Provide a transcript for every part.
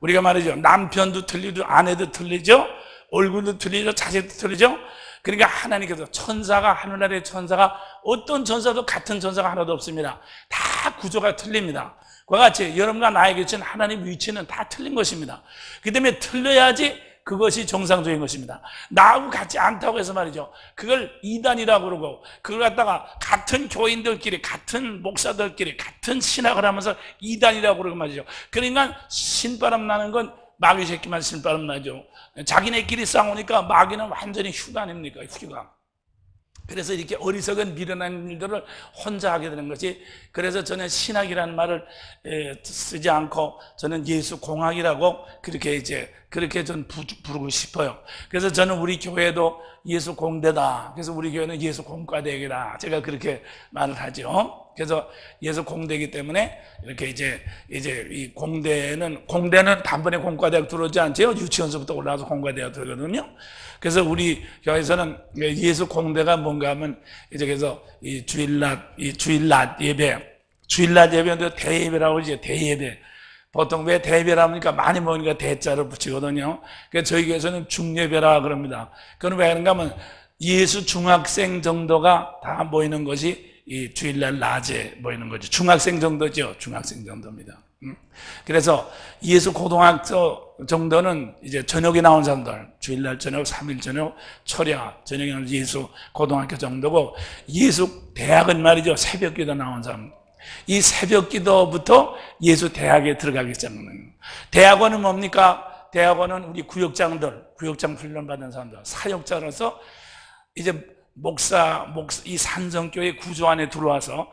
우리가 말이죠. 남편도 틀리죠. 아내도 틀리죠. 얼굴도 틀리죠. 자식도 틀리죠. 그러니까 하나님께서 천사가, 하늘나라의 천사가 어떤 천사도 같은 천사가 하나도 없습니다. 다 구조가 틀립니다. 그와 같이 여러분과 나에게 주신 하나님 위치는 다 틀린 것입니다. 그 때문에 틀려야지 그것이 정상적인 것입니다. 나하고 같지 않다고 해서 말이죠. 그걸 이단이라고 그러고, 그걸 갖다가 같은 교인들끼리, 같은 목사들끼리, 같은 신학을 하면서 이단이라고 그러고 말이죠. 그러니까 신바람 나는 건 마귀 새끼만 신바람 나죠. 자기네끼리 싸우니까 마귀는 완전히 휴가 아닙니까? 휴가. 그래서 이렇게 어리석은 미련한 일들을 혼자 하게 되는 것이, 그래서 저는 신학이라는 말을 쓰지 않고 저는 예수 공학이라고 그렇게 전 부르고 싶어요. 그래서 저는 우리 교회도 예수 공대다. 그래서 우리 교회는 예수 공과대이다. 제가 그렇게 말을 하죠. 그래서 예수 공대이기 때문에 이렇게 이제 이 공대는 단번에 공과대학 들어오지 않죠. 유치원서부터 올라와서 공과대학 들어오거든요. 그래서 우리 교회에서는 예수 공대가 뭔가 하면 이제 그래서 이 주일낮 예배인데 대예배라고 그러죠. 대예배. 보통 왜 대예배라 합니까? 많이 모이니까 대자를 붙이거든요. 그래서 저희 교회에서는 중예배라 그럽니다. 그건 왜 그런가 하면 예수 중학생 정도가 다 모이는 것이 이 주일날 낮에 모이는 거죠. 중학생 정도죠. 중학생 정도입니다. 그래서 예수 고등학교 정도는 이제 저녁에 나온 사람들, 주일날 저녁, 3일 저녁, 철야 저녁에는 예수 고등학교 정도고, 예수 대학은 말이죠. 새벽 기도 나온 사람. 이 새벽 기도부터 예수 대학에 들어가기 시작합니다. 대학원은 뭡니까? 대학원은 우리 구역장 훈련 받은 사람들, 사역자로서 이제 이 산성교회 구조 안에 들어와서,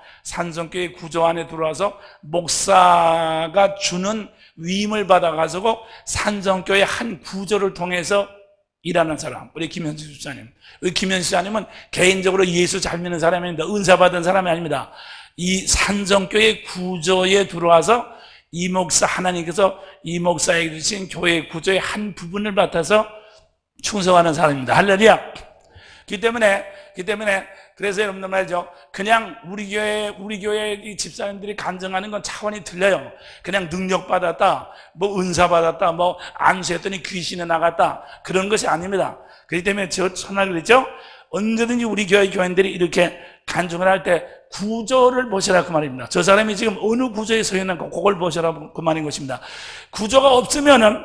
목사가 주는 위임을 받아가지고 산성교회 한 구조를 통해서 일하는 사람, 우리 김현수 집사님. 우리 김현수 집사님은 개인적으로 예수 잘 믿는 사람입니다. 은사 받은 사람이 아닙니다. 이 산성교회 구조에 들어와서 이 목사, 하나님께서 이 목사에게 주신 교회 구조의 한 부분을 맡아서 충성하는 사람입니다. 할렐루야. 그 때문에 그래서 여러분들 말이죠. 그냥 우리 교회 이 집사님들이 간증하는 건 차원이 틀려요. 그냥 능력 받았다, 뭐 은사 받았다, 뭐 안수했더니 귀신이 나갔다, 그런 것이 아닙니다. 그렇기 때문에 저 천하 그랬죠. 언제든지 우리 교회 교인들이 이렇게 간증을 할 때 구조를 보시라 그 말입니다. 저 사람이 지금 어느 구조에 서 있는가 그걸 보시라 그 말인 것입니다. 구조가 없으면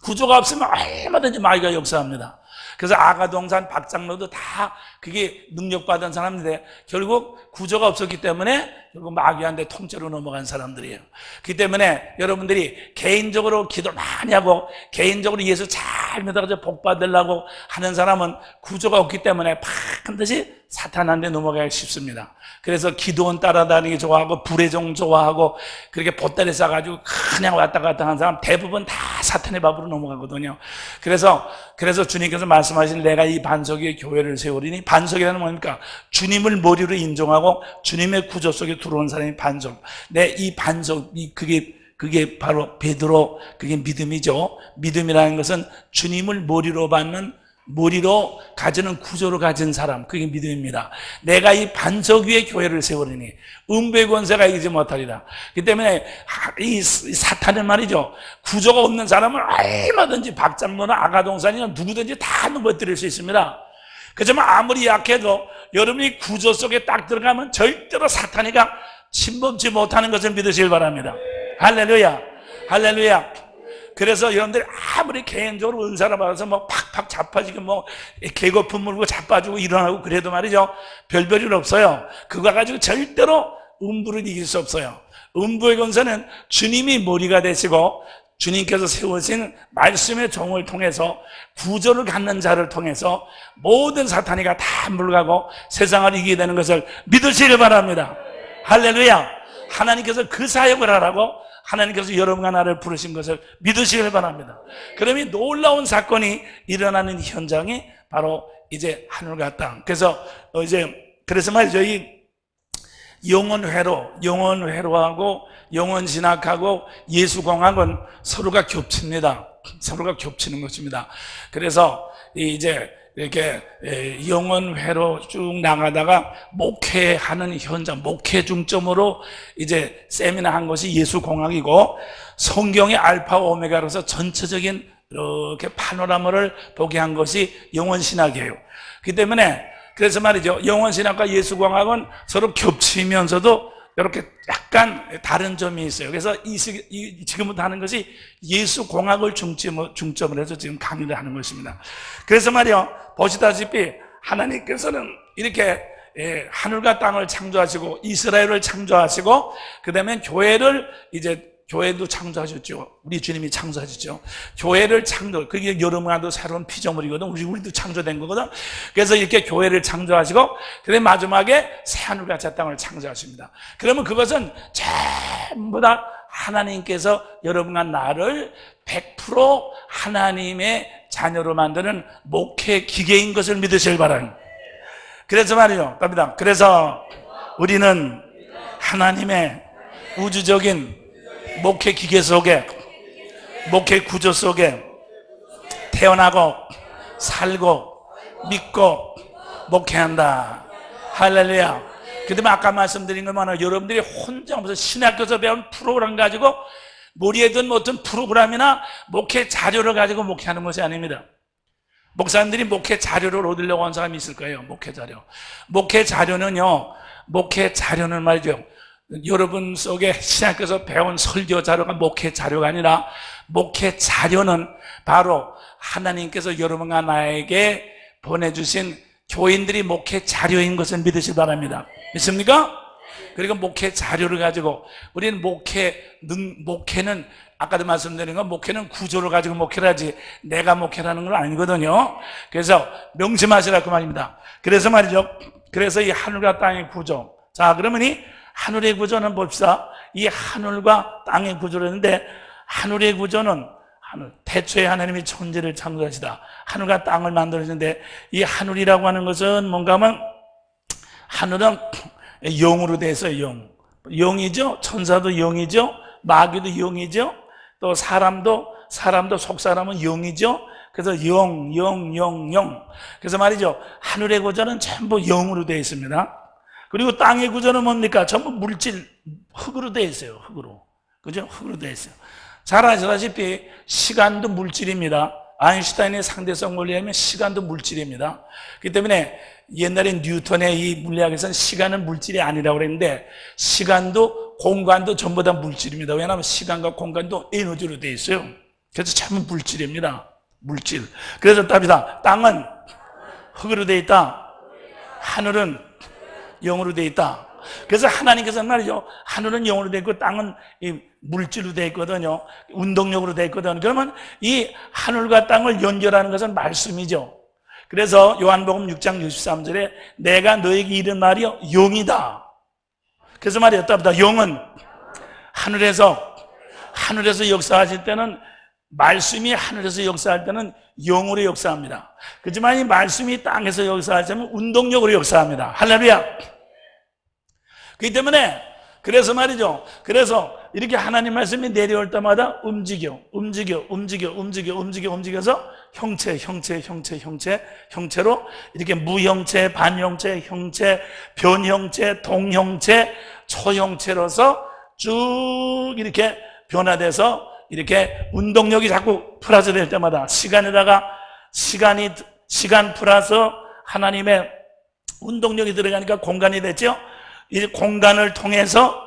얼마든지 마귀가 역사합니다. 그래서 아가동산 박장로도 다 그게 능력받은 사람인데 결국 구조가 없었기 때문에 결국 마귀한테 통째로 넘어간 사람들이에요. 그렇기 때문에 여러분들이 개인적으로 기도 많이 하고 개인적으로 예수 잘 믿어가지고 복 받으려고 하는 사람은 구조가 없기 때문에 반드시 사탄한테 넘어가기 쉽습니다. 그래서 기도원 따라다니기 좋아하고 불의종 좋아하고 그렇게 보따리 싸가지고 그냥 왔다 갔다 하는 사람 대부분 다 사탄의 밥으로 넘어가거든요. 그래서 주님께서 말씀하신 내가 이 반석 위에 교회를 세우리니, 반석이라는 뭡니까? 주님을 머리로 인정하고 주님의 구조 속에 들어온 사람이 반석. 이 반석이 그게 바로 베드로, 그게 믿음이죠. 믿음이라는 것은 주님을 머리로 가지는 구조를 가진 사람, 그게 믿음입니다. 내가 이 반석 위에 교회를 세우리니 음부의 권세가 이기지 못하리라. 그렇기 때문에 이 사탄은 말이죠, 구조가 없는 사람은 얼마든지 박장로나 아가동산이나 누구든지 다 넘어뜨릴 수 있습니다. 그렇지만 아무리 약해도 여러분이 구조 속에 딱 들어가면 절대로 사탄이가 침범치 못하는 것을 믿으시길 바랍니다. 할렐루야, 할렐루야. 그래서 여러분들이 아무리 개인적으로 은사를 받아서 뭐 팍팍 자빠지고 뭐 개거품 물고 자빠지고 일어나고 그래도 말이죠, 별별일 없어요. 그거 가지고 절대로 음부를 이길 수 없어요. 음부의 권세는 주님이 머리가 되시고 주님께서 세우신 말씀의 종을 통해서 구조를 갖는 자를 통해서 모든 사탄이가 다 물러가고 세상을 이기게 되는 것을 믿으시길 바랍니다. 할렐루야. 하나님께서 그 사역을 하라고 하나님께서 여러분과 나를 부르신 것을 믿으시길 바랍니다. 그러면 놀라운 사건이 일어나는 현장이 바로 이제 하늘과 땅. 그래서 말이죠, 이 영혼회로하고 영혼신학하고 예수공학은 서로가 겹칩니다. 서로가 겹치는 것입니다. 그래서 이제 이렇게 영혼회로 쭉 나가다가 목회하는 현장, 목회 중점으로 이제 세미나 한 것이 예수공학이고, 성경의 알파 오메가로서 전체적인 이렇게 파노라마를 보게 한 것이 영혼신학이에요. 그렇기 때문에 그래서 말이죠, 영혼신학과 예수공학은 서로 겹치면서도 이렇게 약간 다른 점이 있어요. 그래서 지금부터 하는 것이 예수공학을 중점으로 해서 지금 강의를 하는 것입니다. 그래서 말이요, 보시다시피 하나님께서는 이렇게 하늘과 땅을 창조하시고 이스라엘을 창조하시고, 그 다음에 교회도 창조하셨죠. 우리 주님이 창조하셨죠. 교회를 그게 여러분과도 새로운 피조물이거든. 우리도 창조된 거거든. 그래서 이렇게 교회를 창조하시고, 그다음에 마지막에 새하늘과 새 땅을 창조하십니다. 그러면 그것은 전부 다 하나님께서 여러분과 나를 100% 하나님의 자녀로 만드는 목회 기계인 것을 믿으시길 바랍니다. 그래서 말이죠, 갑니다. 그래서 우리는 하나님의 우주적인 목회 기계 속에, 목회 구조 속에 태어나고 살고 믿고 목회한다. 할렐루야. 그 다음에 아까 말씀드린 것만은 여러분들이 혼자 무슨 신학교에서 배운 프로그램 가지고 머리에 든 어떤 프로그램이나 목회 자료를 가지고 목회하는 것이 아닙니다. 목사님들이 목회 자료를 얻으려고 하는 사람이 있을 거예요. 목회 자료. 목회 자료는 말이죠, 여러분 속에 신학교에서 배운 설교 자료가 목회 자료가 아니라, 목회 자료는 바로 하나님께서 여러분과 나에게 보내주신 교인들이 목회 자료인 것을 믿으시기 바랍니다. 믿습니까? 그리고 목회 자료를 가지고 우리는 목회는 아까도 말씀드린 건 목회는 구조를 가지고 목회를 하지 내가 목회라는 건 아니거든요. 그래서 명심하시라고 말입니다. 그래서 말이죠, 그래서 이 하늘과 땅의 구조, 자 그러면 이 하늘의 구조는 봅시다. 이 하늘과 땅의 구조를 했는데, 하늘의 구조는 태초에 하나님이 천지를 창조하시다 하늘과 땅을 만들어주는데, 이 하늘이라고 하는 것은 뭔가 하면, 하늘은 영으로 되어 있어요. 영이죠. 천사도 영이죠. 마귀도 영이죠. 또 사람도 속사람은 영이죠. 그래서 영. 그래서 말이죠, 하늘의 구조는 전부 영으로 되어 있습니다. 그리고 땅의 구조는 뭡니까? 전부 물질, 흙으로 되어 있어요. 흙으로. 그죠? 흙으로 되어 있어요. 잘 아시다시피 시간도 물질입니다. 아인슈타인의 상대성 원리에 하면 시간도 물질입니다. 그렇기 때문에 옛날에 뉴턴의 이 물리학에서는 시간은 물질이 아니라고 그랬는데, 시간도 공간도 전부 다 물질입니다. 왜냐하면 시간과 공간도 에너지로 되어 있어요. 그래서 전부 물질입니다. 물질. 그래서 답이다. 땅은 흙으로 되어 있다. 하늘은 영으로 되어 있다. 그래서 하나님께서는 말이죠, 하늘은 영으로 되어 있고 땅은 물질로 되어 있거든요. 운동력으로 되어 있거든요. 그러면 이 하늘과 땅을 연결하는 것은 말씀이죠. 그래서 요한복음 6장 63절에 내가 너에게 이른 말이요 영이다. 그래서 말이었답니다. 영은 하늘에서 역사하실 때는, 말씀이 하늘에서 역사할 때는 영으로 역사합니다. 그렇지만 이 말씀이 땅에서 역사할 때는 운동력으로 역사합니다. 할렐루야. 그렇기 때문에 그래서 말이죠, 그래서 이렇게 하나님 말씀이 내려올 때마다 움직여서 형체로 이렇게 무형체, 반형체, 형체, 변형체, 동형체, 초형체로서 쭉 이렇게 변화돼서 이렇게 운동력이 자꾸 플러스 될 때마다 시간 플러스 하나님의 운동력이 들어가니까 공간이 됐죠. 이 공간을 통해서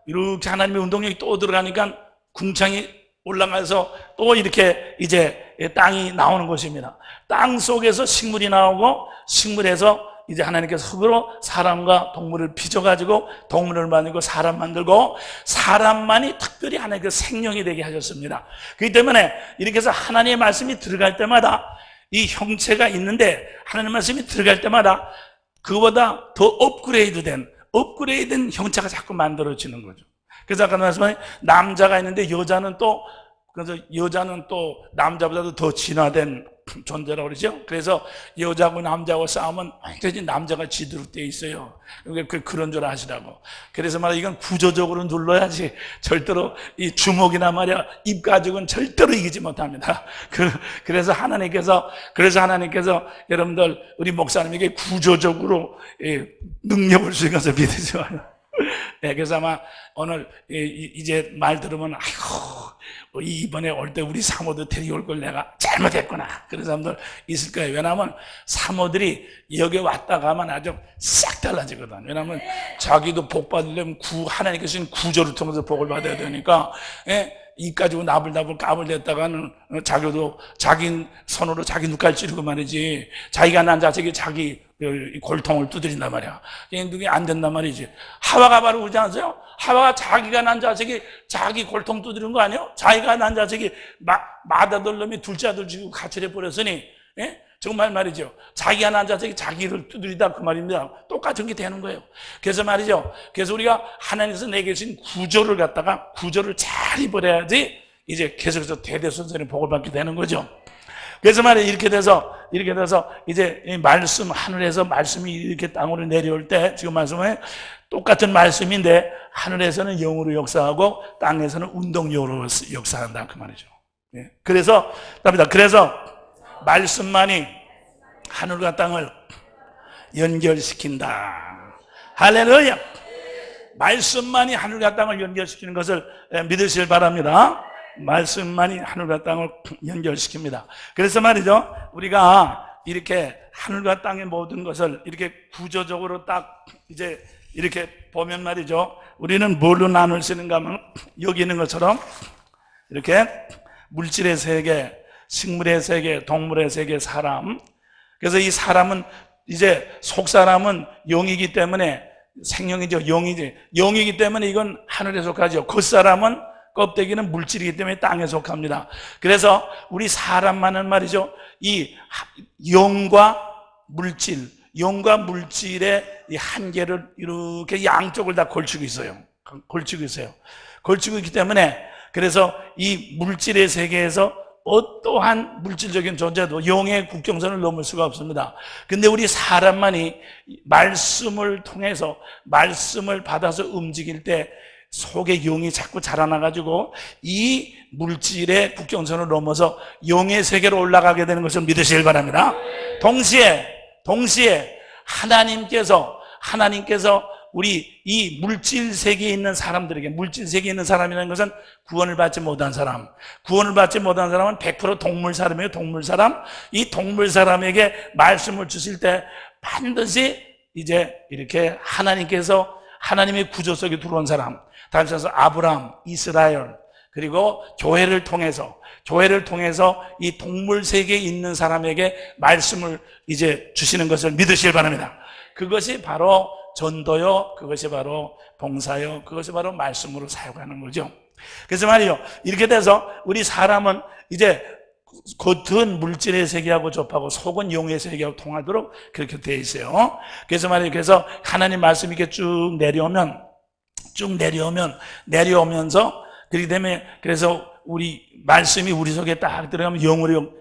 이렇게 하나님의 운동력이 또 들어가니까 궁창이 올라가서 또 이렇게 이제 땅이 나오는 것입니다. 땅 속에서 식물이 나오고, 식물에서 이제 하나님께서 흙으로 사람과 동물을 빚어가지고 동물을 만들고 사람 만들고, 사람만이 특별히 하나님께서 생명이 되게 하셨습니다. 그렇기 때문에 이렇게 해서 하나님의 말씀이 들어갈 때마다 이 형체가 있는데, 하나님의 말씀이 들어갈 때마다 그보다 더 업그레이드된 형체가 자꾸 만들어지는 거죠. 그래서 아까 말씀하신 남자가 있는데 여자는 또 남자보다도 더 진화된 존재라고 그러죠. 그래서 여자하고 남자하고 싸우면 완전히 남자가 지도록 돼 있어요. 그런 줄 아시라고. 그래서 말이야, 이건 구조적으로 눌러야지 절대로 이 주먹이나 말이야 입 가죽은 절대로 이기지 못합니다. 그래서 하나님께서 여러분들 우리 목사님에게 구조적으로 능력을 주신 것을 믿으지 마요. 네, 그래서 아마 오늘 이제 말 들으면 아이고 이번에 올 때 우리 사모도 데리고 올 걸 내가 잘못했구나 그런 사람들 있을 거예요. 왜냐하면 사모들이 여기 왔다 가면 아주 싹 달라지거든. 왜냐하면 자기도 복 받으려면 하나님께서 주신 구조를 통해서 복을 받아야 되니까 입 가지고 나불나불 까불댔다가는 자기도 자기 손으로 자기 눈깔 찌르고 말이지, 자기가 난 자식이 자기 골통을 두드린단 말이야. 그게 안 된단 말이지. 하와가 바로 그러지 않았어요? 하와가 자기가 난 자식이 자기 골통 두드린 거 아니에요? 자기가 난 자식이 맏아들 놈이 둘째 아들 죽이고 가출해 버렸으니, 정말 말이죠. 자기가 난 자식이 자기를 두드리다 그 말입니다. 똑같은 게 되는 거예요. 그래서 말이죠. 그래서 우리가 하나님께서 내게 주신 구조를 갖다가 구조를 잘 입어야지 이제 계속해서 대대손손의 복을 받게 되는 거죠. 그래서 말이에요. 이렇게 돼서 이제 이 말씀, 하늘에서 말씀이 이렇게 땅으로 내려올 때 지금 말씀은 똑같은 말씀인데 하늘에서는 영으로 역사하고 땅에서는 운동력으로 역사한다 그 말이죠. 그래서 말씀만이 하늘과 땅을 연결시킨다. 할렐루야. 말씀만이 하늘과 땅을 연결시키는 것을 믿으시길 바랍니다. 말씀만이 하늘과 땅을 연결시킵니다. 그래서 말이죠, 우리가 이렇게 하늘과 땅의 모든 것을 이렇게 구조적으로 딱 이제 이렇게 보면 말이죠, 우리는 뭘로 나눌 수 있는가 하면 여기 있는 것처럼 이렇게 물질의 세계, 식물의 세계, 동물의 세계, 사람. 그래서 이 사람은 이제 속사람은 영이기 때문에 생명이죠. 영이기 때문에 이건 하늘에 속하죠. 겉사람은 껍데기는 물질이기 때문에 땅에 속합니다. 그래서 우리 사람만은 말이죠, 이 영과 물질의 이 한계를 이렇게 양쪽을 다 걸치고 있어요. 걸치고 있기 때문에 그래서 이 물질의 세계에서 어떠한 물질적인 존재도 영의 국경선을 넘을 수가 없습니다. 근데 우리 사람만이 말씀을 통해서 말씀을 받아서 움직일 때 속에 영이 자꾸 자라나가지고 이 물질의 국경선을 넘어서 영의 세계로 올라가게 되는 것을 믿으시길 바랍니다. 동시에 하나님께서 우리 이 물질 세계에 있는 사람들에게, 물질 세계에 있는 사람이라는 것은 구원을 받지 못한 사람은 100% 동물 사람이에요. 동물 사람. 이 동물 사람에게 말씀을 주실 때 반드시 이제 이렇게 하나님의 구조 속에 들어온 사람, 다시 말해서 아브라함, 이스라엘, 그리고 교회를 통해서 이 동물 세계에 있는 사람에게 말씀을 이제 주시는 것을 믿으시길 바랍니다. 그것이 바로 전도요, 그것이 바로 봉사요, 그것이 바로 말씀으로 사용하는 거죠. 그래서 말이요, 이렇게 돼서 우리 사람은 이제 겉은 물질의 세계하고 접하고 속은 영의 세계하고 통하도록 그렇게 되어 있어요. 그래서 말이요, 그래서 하나님 말씀이 이렇게 쭉 내려오면서 그렇게 되면, 그래서 우리 말씀이 우리 속에 딱 들어가면 영으로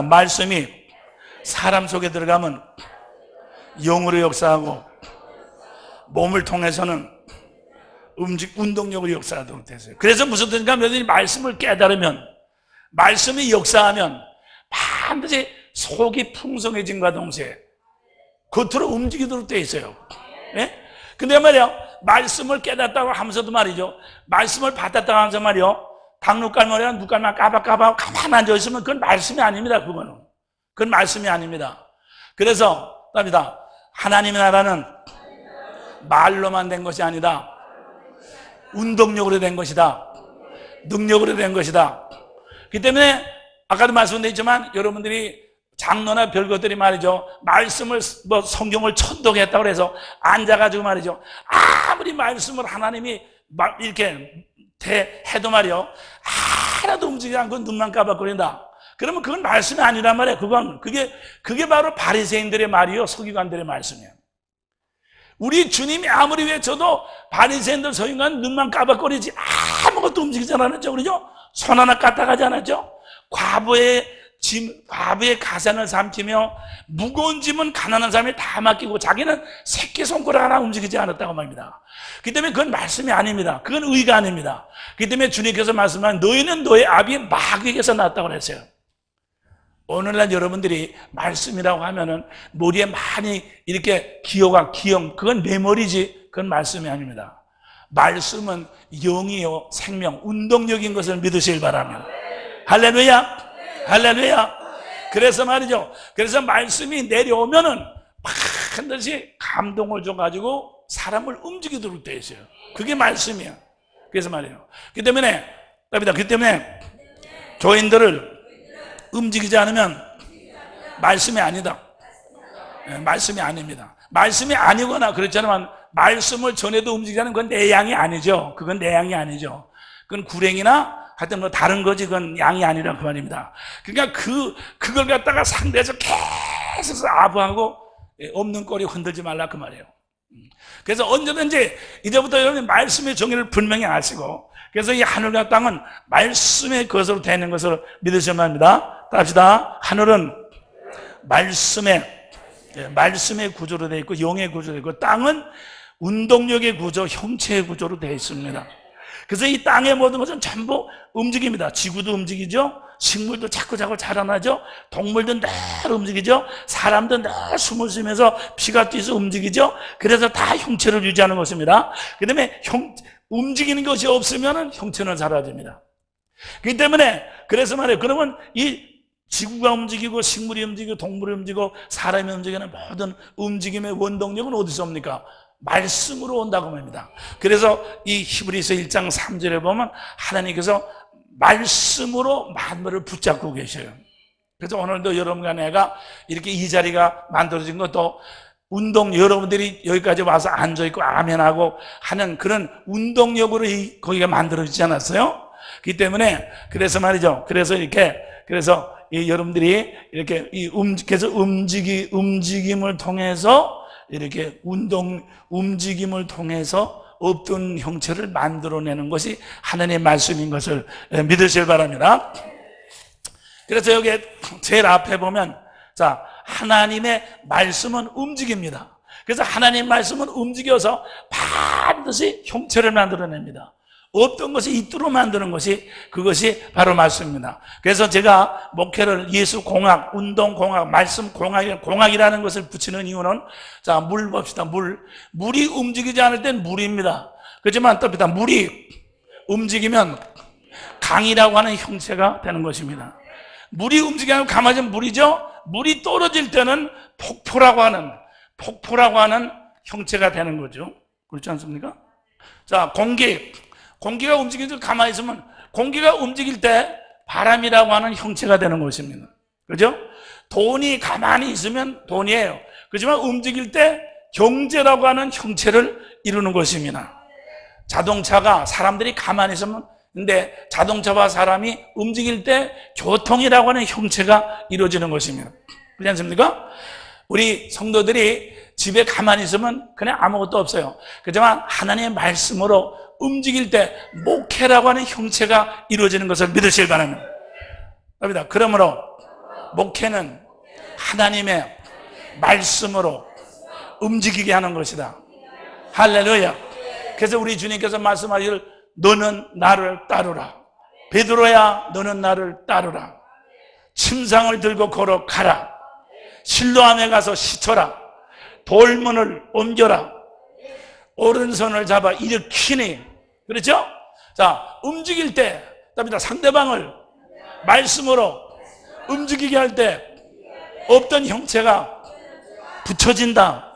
말씀이 사람 속에 들어가면 영으로 역사하고 몸을 통해서는 운동력으로 역사하도록 됐어요. 그래서 무슨 뜻인가 하면 말씀을 깨달으면, 말씀이 역사하면 반드시 속이 풍성해진과 동시에 겉으로 움직이도록 되어 있어요. 근데 말이요, 말씀을 깨닫다고 하면서도 말이죠, 말씀을 받았다고 하면서 말이요, 닭눈깔머리랑 눈깔만 까박까박 가만히 앉아있으면 그건 말씀이 아닙니다. 그건 말씀이 아닙니다. 그래서 답니다. 하나님의 나라는 말로만 된 것이 아니다. 운동력으로 된 것이다. 능력으로 된 것이다. 그렇기 때문에 아까도 말씀드렸지만 여러분들이 장로나 별것들이 말이죠, 말씀을 성경을 천독했다고 해서 앉아가지고 말이죠, 아무리 말씀을 하나님이 이렇게 해도 말이요, 하나도 움직이지 않고 눈만 까박거린다. 그러면 그건 말씀이 아니란 말이에요. 그게 바로 바리새인들의 말이요, 서기관들의 말씀이에요. 우리 주님이 아무리 외쳐도 바리새인들 서기관 눈만 까박거리지 아무것도 움직이지 않았죠. 그러죠? 손 하나 까딱하지 않았죠? 과부의 과부의 가산을 삼키며 무거운 짐은 가난한 사람이 다 맡기고 자기는 새끼손가락 하나 움직이지 않았다고 말합니다. 그렇기 때문에 그건 말씀이 아닙니다. 그건 의가 아닙니다. 그렇기 때문에 주님께서 말씀한 너희는 너의 아비 마귀에게서 났다고 그랬어요. 오늘날 여러분들이 말씀이라고 하면은 머리에 많이 이렇게 기용, 그건 내 머리지, 그건 말씀이 아닙니다. 말씀은 영이요, 생명, 운동력인 것을 믿으시길 바랍니다. 할렐루야! 할렐루야! 그래서 말이죠. 그래서 말씀이 내려오면은 반드시 감동을 줘가지고 사람을 움직이도록 되어 있어요. 그게 말씀이야. 그래서 말이에요. 그 때문에 교인들을 움직이지 않으면 말씀이 아니다. 말씀이 아닙니다. 말씀이 아니거나 그렇지 않으면 말씀을 전해도 움직이지 않으면 그건 내 양이 아니죠. 그건 내 양이 아니죠. 그건 구랭이나 하여튼 뭐 다른 거지 그건 양이 아니라 그 말입니다. 그러니까 그걸 갖다가 상대에서 계속 아부하고 없는 꼬리 흔들지 말라 그 말이에요. 그래서 언제든지 이제부터 여러분이 말씀의 정의를 분명히 아시고 그래서 이 하늘과 땅은 말씀의 것으로 되는 것을 믿으셔야 합니다. 따라합시다. 하늘은 말씀의 구조로 되어 있고 영의 구조로 되어 있고 땅은 운동력의 구조, 형체의 구조로 되어 있습니다. 그래서 이 땅의 모든 것은 전부 움직입니다. 지구도 움직이죠. 식물도 자꾸 자라나죠. 동물도 늘 움직이죠. 사람도 늘 숨을 쉬면서 피가 뛰어서 움직이죠. 그래서 다 형체를 유지하는 것입니다. 그 다음에 움직이는 것이 없으면 형체는 사라집니다. 그렇기 때문에 그래서 말해요. 그러면 이 지구가 움직이고 식물이 움직이고 동물이 움직이고 사람이 움직이는 모든 움직임의 원동력은 어디서 옵니까? 말씀으로 온다고 합니다. 그래서 이 히브리서 1장 3절에 보면 하나님께서 말씀으로 만물을 붙잡고 계셔요. 그래서 오늘도 여러분과 내가 이렇게 이 자리가 만들어진 것도 여러분들이 여기까지 와서 앉아있고 아멘하고 하는 그런 운동력으로 거기가 만들어지지 않았어요? 그렇기 때문에 그래서 말이죠. 그래서 여러분들이 이렇게 계속 움직임을 통해서 이렇게 움직임을 통해서 없던 형체를 만들어내는 것이 하나님의 말씀인 것을 믿으시길 바랍니다. 그래서 여기 제일 앞에 보면 자, 하나님의 말씀은 움직입니다. 그래서 하나님의 말씀은 움직여서 반드시 형체를 만들어냅니다. 없던 것이 있도록 만드는 것이 그것이 바로 말씀입니다. 그래서 제가 목회를 예수공학, 운동공학, 말씀공학이라는 것을 붙이는 이유는 자, 물 봅시다. 물이 움직이지 않을 땐 물입니다. 그렇지만 또 물이 움직이면 강이라고 하는 형체가 되는 것입니다. 물이 움직이면 가만히 있으면 물이죠. 물이 떨어질 때는 폭포라고 하는 형체가 되는 거죠. 그렇지 않습니까? 자, 공기가 움직이지 가만히 있으면 공기가 움직일 때 바람이라고 하는 형체가 되는 것입니다. 그죠? 돈이 가만히 있으면 돈이에요. 그렇지만 움직일 때 경제라고 하는 형체를 이루는 것입니다. 자동차가 사람들이 가만히 있으면 근데 자동차와 사람이 움직일 때 교통이라고 하는 형체가 이루어지는 것입니다. 그렇지 않습니까? 우리 성도들이 집에 가만히 있으면 그냥 아무것도 없어요. 그렇지만 하나님의 말씀으로 움직일 때 목회라고 하는 형체가 이루어지는 것을 믿으시길 바랍니다. 그러므로 목회는 하나님의 말씀으로 움직이게 하는 것이다. 할렐루야. 그래서 우리 주님께서 말씀하시기를 너는 나를 따르라. 베드로야 너는 나를 따르라. 침상을 들고 걸어가라. 실로암에 가서 씻어라. 돌문을 옮겨라. 오른손을 잡아 일으키니. 그렇죠? 자, 움직일 때 상대방을 말씀으로 움직이게 할 때 없던 형체가 붙여진다,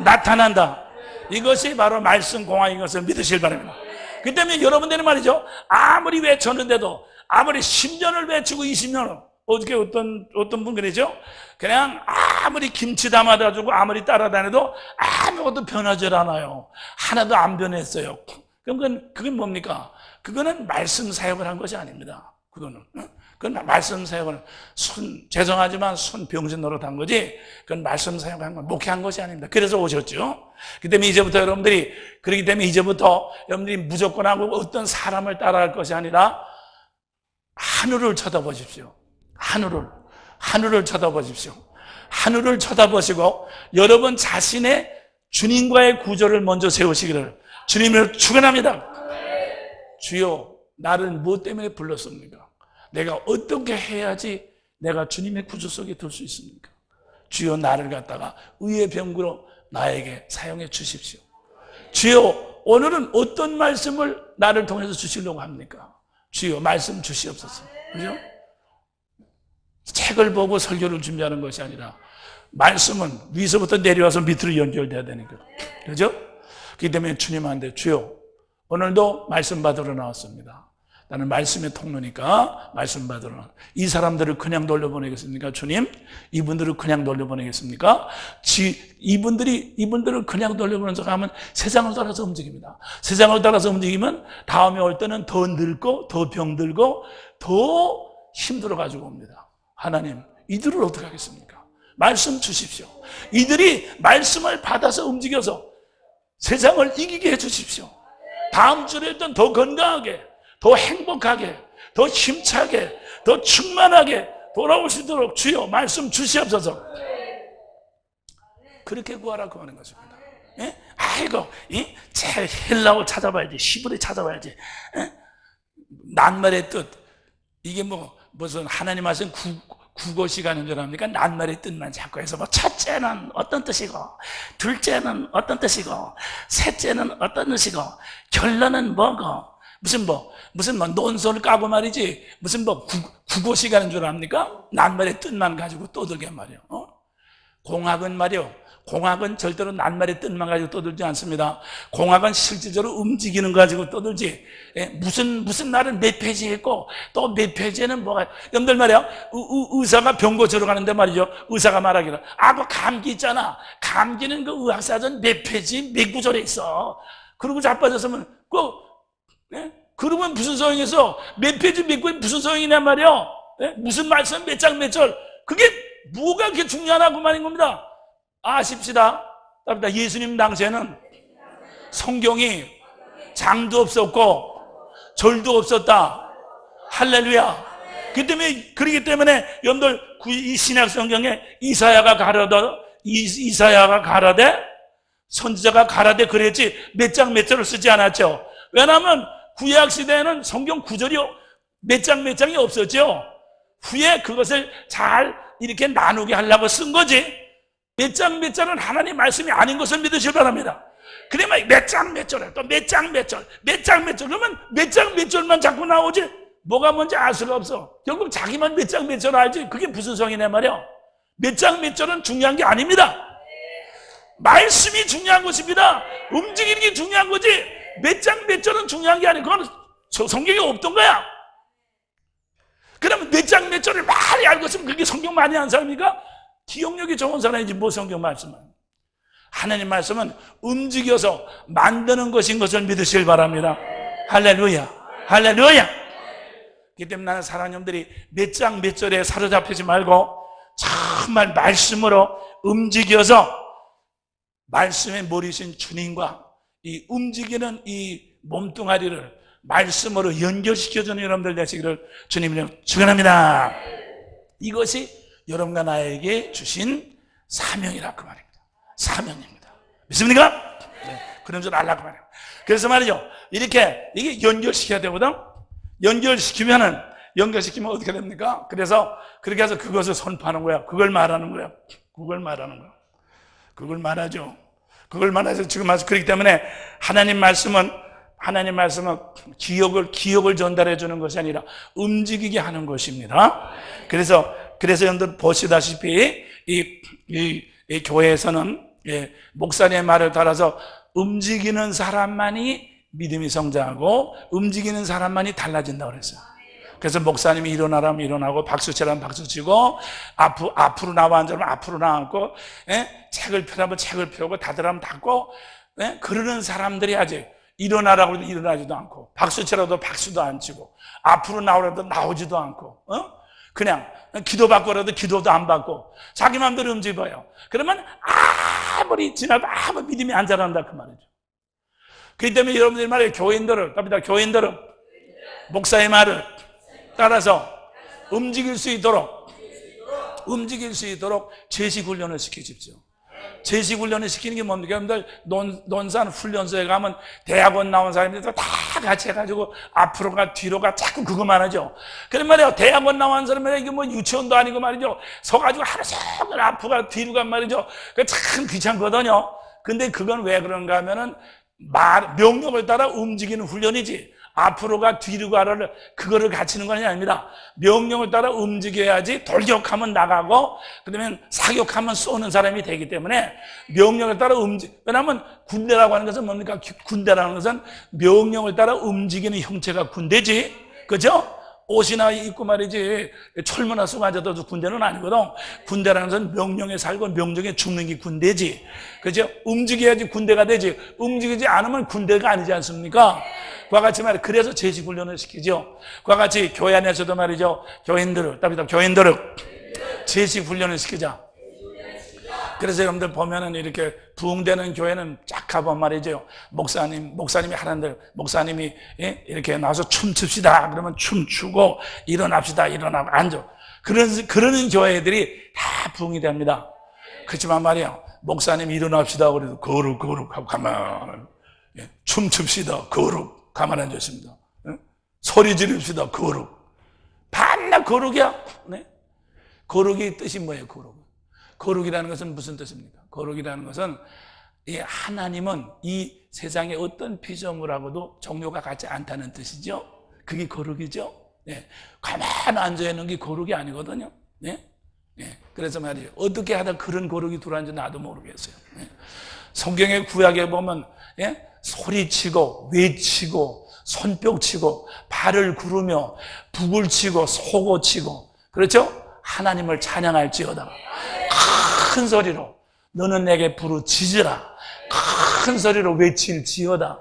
나타난다. 이것이 바로 말씀 공학인 것을 믿으실 바랍니다. 그 때문에 여러분들이 말이죠, 아무리 외쳤는데도 아무리 10년을 외치고 20년을 어떻게 어떤 분 그러죠? 그냥 아무리 김치 담아다주고 아무리 따라다녀도 아무것도 변하지 않아요. 하나도 안 변했어요. 그럼 그건 뭡니까? 그거는 말씀 사역을 한 것이 아닙니다. 그건 말씀 사역을 죄송하지만 손병신 노릇 한 거지, 그건 말씀 사역을 한 건 목회한 것이 아닙니다. 그래서 오셨죠. 그 때문에 이제부터 여러분들이 무조건 하고 어떤 사람을 따라할 것이 아니라 하늘을 쳐다보십시오. 하늘을. 하늘을 쳐다보십시오. 하늘을 쳐다보시고 여러분 자신의 주님과의 구조를 먼저 세우시기를 주님을 축원합니다. 주여, 나를 무엇 때문에 불렀습니까? 내가 어떻게 해야지 내가 주님의 구조 속에 들 수 있습니까? 주여, 나를 갖다가 의의 병구로 나에게 사용해 주십시오. 주여, 오늘은 어떤 말씀을 나를 통해서 주시려고 합니까? 주여, 말씀 주시옵소서. 그죠? 책을 보고 설교를 준비하는 것이 아니라 말씀은 위서부터 내려와서 밑으로 연결돼야 되니까. 그죠? 그렇기 때문에 주님한테 주여, 오늘도 말씀 받으러 나왔습니다. 나는 말씀의 통로니까 말씀 받으러 나왔습니다. 이 사람들을 그냥 돌려보내겠습니까? 주님, 이분들을 그냥 돌려보내겠습니까? 이분들을 그냥 돌려보내서 가면 세상을 따라서 움직입니다. 세상을 따라서 움직이면 다음에 올 때는 더 늙고 더 병들고 더 힘들어가지고 옵니다. 하나님, 이들을 어떻게 하겠습니까? 말씀 주십시오. 이들이 말씀을 받아서 움직여서 세상을 이기게 해주십시오. 다음 주에는 더 건강하게, 더 행복하게, 더 힘차게, 더 충만하게 돌아오시도록 주여 말씀 주시옵소서. 그렇게 구하라고 하는 것입니다. 예? 아이고, 제 헬라어 찾아봐야지, 히브리 찾아봐야지. 예? 낱말의 뜻, 이게 무슨 하나님 하신 국어 시간인 줄 압니까? 낱말의 뜻만 자꾸 해서 첫째는 어떤 뜻이고, 둘째는 어떤 뜻이고, 셋째는 어떤 뜻이고, 결론은 뭐고, 무슨 논설을 까고 말이지, 국어 시간인 줄 압니까? 낱말의 뜻만 가지고 떠들게 말이요. 공학은 말이요, 공학은 절대로 낱말의 뜻만 가지고 떠들지 않습니다. 공학은 실질적으로 움직이는 거 가지고 떠들지. 예? 무슨 날은 몇 페이지 했고 또 몇 페이지에는 뭐가, 여러분들 말이야, 의사가 병 고치러 가는데 말이죠, 의사가 말하기를, 그 감기 있잖아, 감기는 그 의학사전 몇 페이지 몇 구절에 있어. 그러고 자빠졌으면 예? 그러면 무슨 소용이서 몇 페이지 몇 구절 무슨 소용이냐 말이야. 예? 무슨 말씀 몇 장 몇 절, 그게 뭐가 그렇게 중요하냐고 말인 겁니다. 아십시다. 예수님 당시에는 성경이 장도 없었고 절도 없었다. 할렐루야. 그렇기 때문에 여러분들 이 신약 성경에 이사야가 가라되 선지자가 가라되 그랬지 몇 장 몇 절을 쓰지 않았죠. 왜냐하면 구약 시대에는 성경 구절이 몇 장 몇 장이 없었죠. 후에 그것을 잘 이렇게 나누게 하려고 쓴 거지. 몇 장 몇 절은 하나님 말씀이 아닌 것을 믿으시기 바랍니다. 그러면 몇 장 몇 절에 또 몇 장 몇 절, 몇 장 몇 절, 그러면 몇 장 몇 절만 자꾸 나오지 뭐가 뭔지 알 수가 없어. 결국 자기만 몇 장 몇 절 알지. 그게 무슨 성이냐 말이야. 몇 장 몇 절은 중요한 게 아닙니다. 말씀이 중요한 것입니다. 움직이는 게 중요한 거지 몇 장 몇 절은 중요한 게 아니고 그건 성경에 없던 거야. 그러면 몇 장 몇 절을 많이 알고 있으면 그게 성경 많이 아는 사람입니까? 기억력이 좋은 사람이지 뭐 성경 말씀은. 하나님 말씀은 움직여서 만드는 것인 것을 믿으시길 바랍니다. 할렐루야, 할렐루야. 그렇기 때문에 나는 사랑하는 여러분들이 몇 장 몇 절에 사로잡히지 말고 정말 말씀으로 움직여서 말씀의 머리신 주님과 이 움직이는 이 몸뚱아리를 말씀으로 연결시켜주는 여러분들 되시기를 주님으로 축원합니다. 이것이 여러분과 나에게 주신 사명이라고 말입니다. 사명입니다. 믿습니까? 네. 그런 줄 알라고 말이에요. 그래서 말이죠, 이게 연결시켜야 되거든. 연결시키면 어떻게 됩니까? 그래서 그렇게 해서 그것을 선포하는 거야. 그걸 말하는 거야. 그걸 말하죠. 지금 와서. 그렇기 때문에 하나님 말씀은 기억을 전달해 주는 것이 아니라 움직이게 하는 것입니다. 그래서 여러분들 보시다시피 이 교회에서는 목사님의 말을 따라서 움직이는 사람만이 믿음이 성장하고 움직이는 사람만이 달라진다고 그랬어요. 그래서 목사님이 일어나라면 일어나고 박수치라면 박수치고 앞으로 나와 앉으면 앞으로 나앉고 책을 펴라면 책을 펴고 닫으라면 닫고 그러는 사람들이 아직 일어나라고 해도 일어나지도 않고 박수치라도 박수도 안 치고 앞으로 나오라도 나오지도 않고 그냥 기도받고라도 기도도 안 받고 자기 마음대로 움직여요. 그러면 아무리 지나도 아무 믿음이 안 자란다 그 말이죠. 그렇기 때문에 여러분들이 말이에요. 교인들은 목사의 말을 따라서 움직일 수 있도록 움직일 수 있도록 제식 훈련을 시키십시오. 제식 훈련을 시키는 게 뭡니까? 여러분들 논산 훈련소에 가면 대학원 나온 사람들도 다 같이 해가지고 앞으로가 뒤로가 자꾸 그거만 하죠. 그런 말이에요. 대학원 나온 사람은 이게 뭐 유치원도 아니고 말이죠. 서가지고 하루 종일 앞으로가 뒤로가 말이죠. 그 참 귀찮거든요. 근데 그건 왜 그런가 하면은 명령을 따라 움직이는 훈련이지. 앞으로가 뒤로가를 그거를 갖추는 건 아닙니다. 명령을 따라 움직여야지 돌격하면 나가고 그러면 사격하면 쏘는 사람이 되기 때문에 명령을 따라 왜냐하면 군대라고 하는 것은 뭡니까? 군대라는 것은 명령을 따라 움직이는 형체가 군대지, 그죠? 옷이나 입고 말이지 철문화 쓰고 앉아도 군대는 아니거든. 군대라는 것은 명령에 살고 명령에 죽는 게 군대지, 그죠? 움직여야지 군대가 되지. 움직이지 않으면 군대가 아니지 않습니까? 그와 같이 말이야. 그래서 제식 훈련을 시키죠. 그와 같이 교회 안에서도 말이죠. 교인들을 제식 훈련을 시키자. 그래서 여러분들 보면은 이렇게 부흥되는 교회는 쫙 가보면 말이죠. 목사님이 하나님들, 목사님이 이렇게 나와서 춤춥시다. 그러면 춤추고 일어납시다. 일어나고 앉아. 그러는 교회들이 다 부흥이 됩니다. 그렇지만 말이에요. 목사님 일어납시다. 그래도 거룩 하고 가만. 춤춥시다. 거룩. 가만 앉았습니다. 소리 지릅시다. 거룩. 반나 거룩이야. 네? 거룩이 뜻이 뭐예요? 거룩이라는 것은 무슨 뜻입니까? 거룩이라는 것은 하나님은 이 세상에 어떤 피조물하고도 종류가 같지 않다는 뜻이죠. 그게 거룩이죠. 네. 가만 앉아있는 게 거룩이 아니거든요. 네? 네. 그래서 말이에요. 어떻게 하다 그런 거룩이 들어왔는지 나도 모르겠어요. 네. 성경의 구약에 보면 소리치고 외치고 손뼉치고 발을 구르며 북을 치고 소고 치고, 그렇죠? 하나님을 찬양할지어다. 큰 소리로 너는 내게 부르짖으라. 큰 소리로 외칠지어다.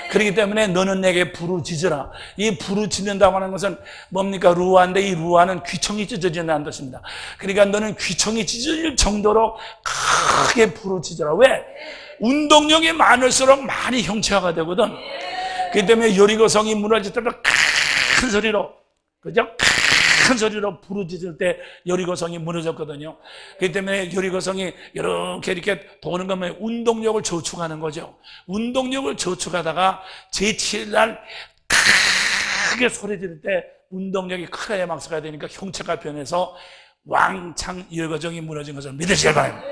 그렇기 때문에 너는 내게 부르짖으라. 이 부르짖는다고 하는 것은 뭡니까? 루아인데 이 루아는 귀청이 찢어진다는 뜻입니다. 그러니까 너는 귀청이 찢어질 정도로 크게 부르짖으라. 왜? 운동력이 많을수록 많이 형체화가 되거든. 그렇기 때문에 여리고성이 무너질 때도 큰 소리로, 그죠? 큰 소리로 부르짖을 때 여리고성이 무너졌거든요. 그렇기 때문에 여리고성이 이렇게 도는 거면 운동력을 저축하는 거죠. 운동력을 저축하다가 제7날 크게 소리 지를 때 운동력이 크게 막서가 되니까 형체가 변해서 왕창 여리고성이 무너진 것을 믿으시길 바랍니다.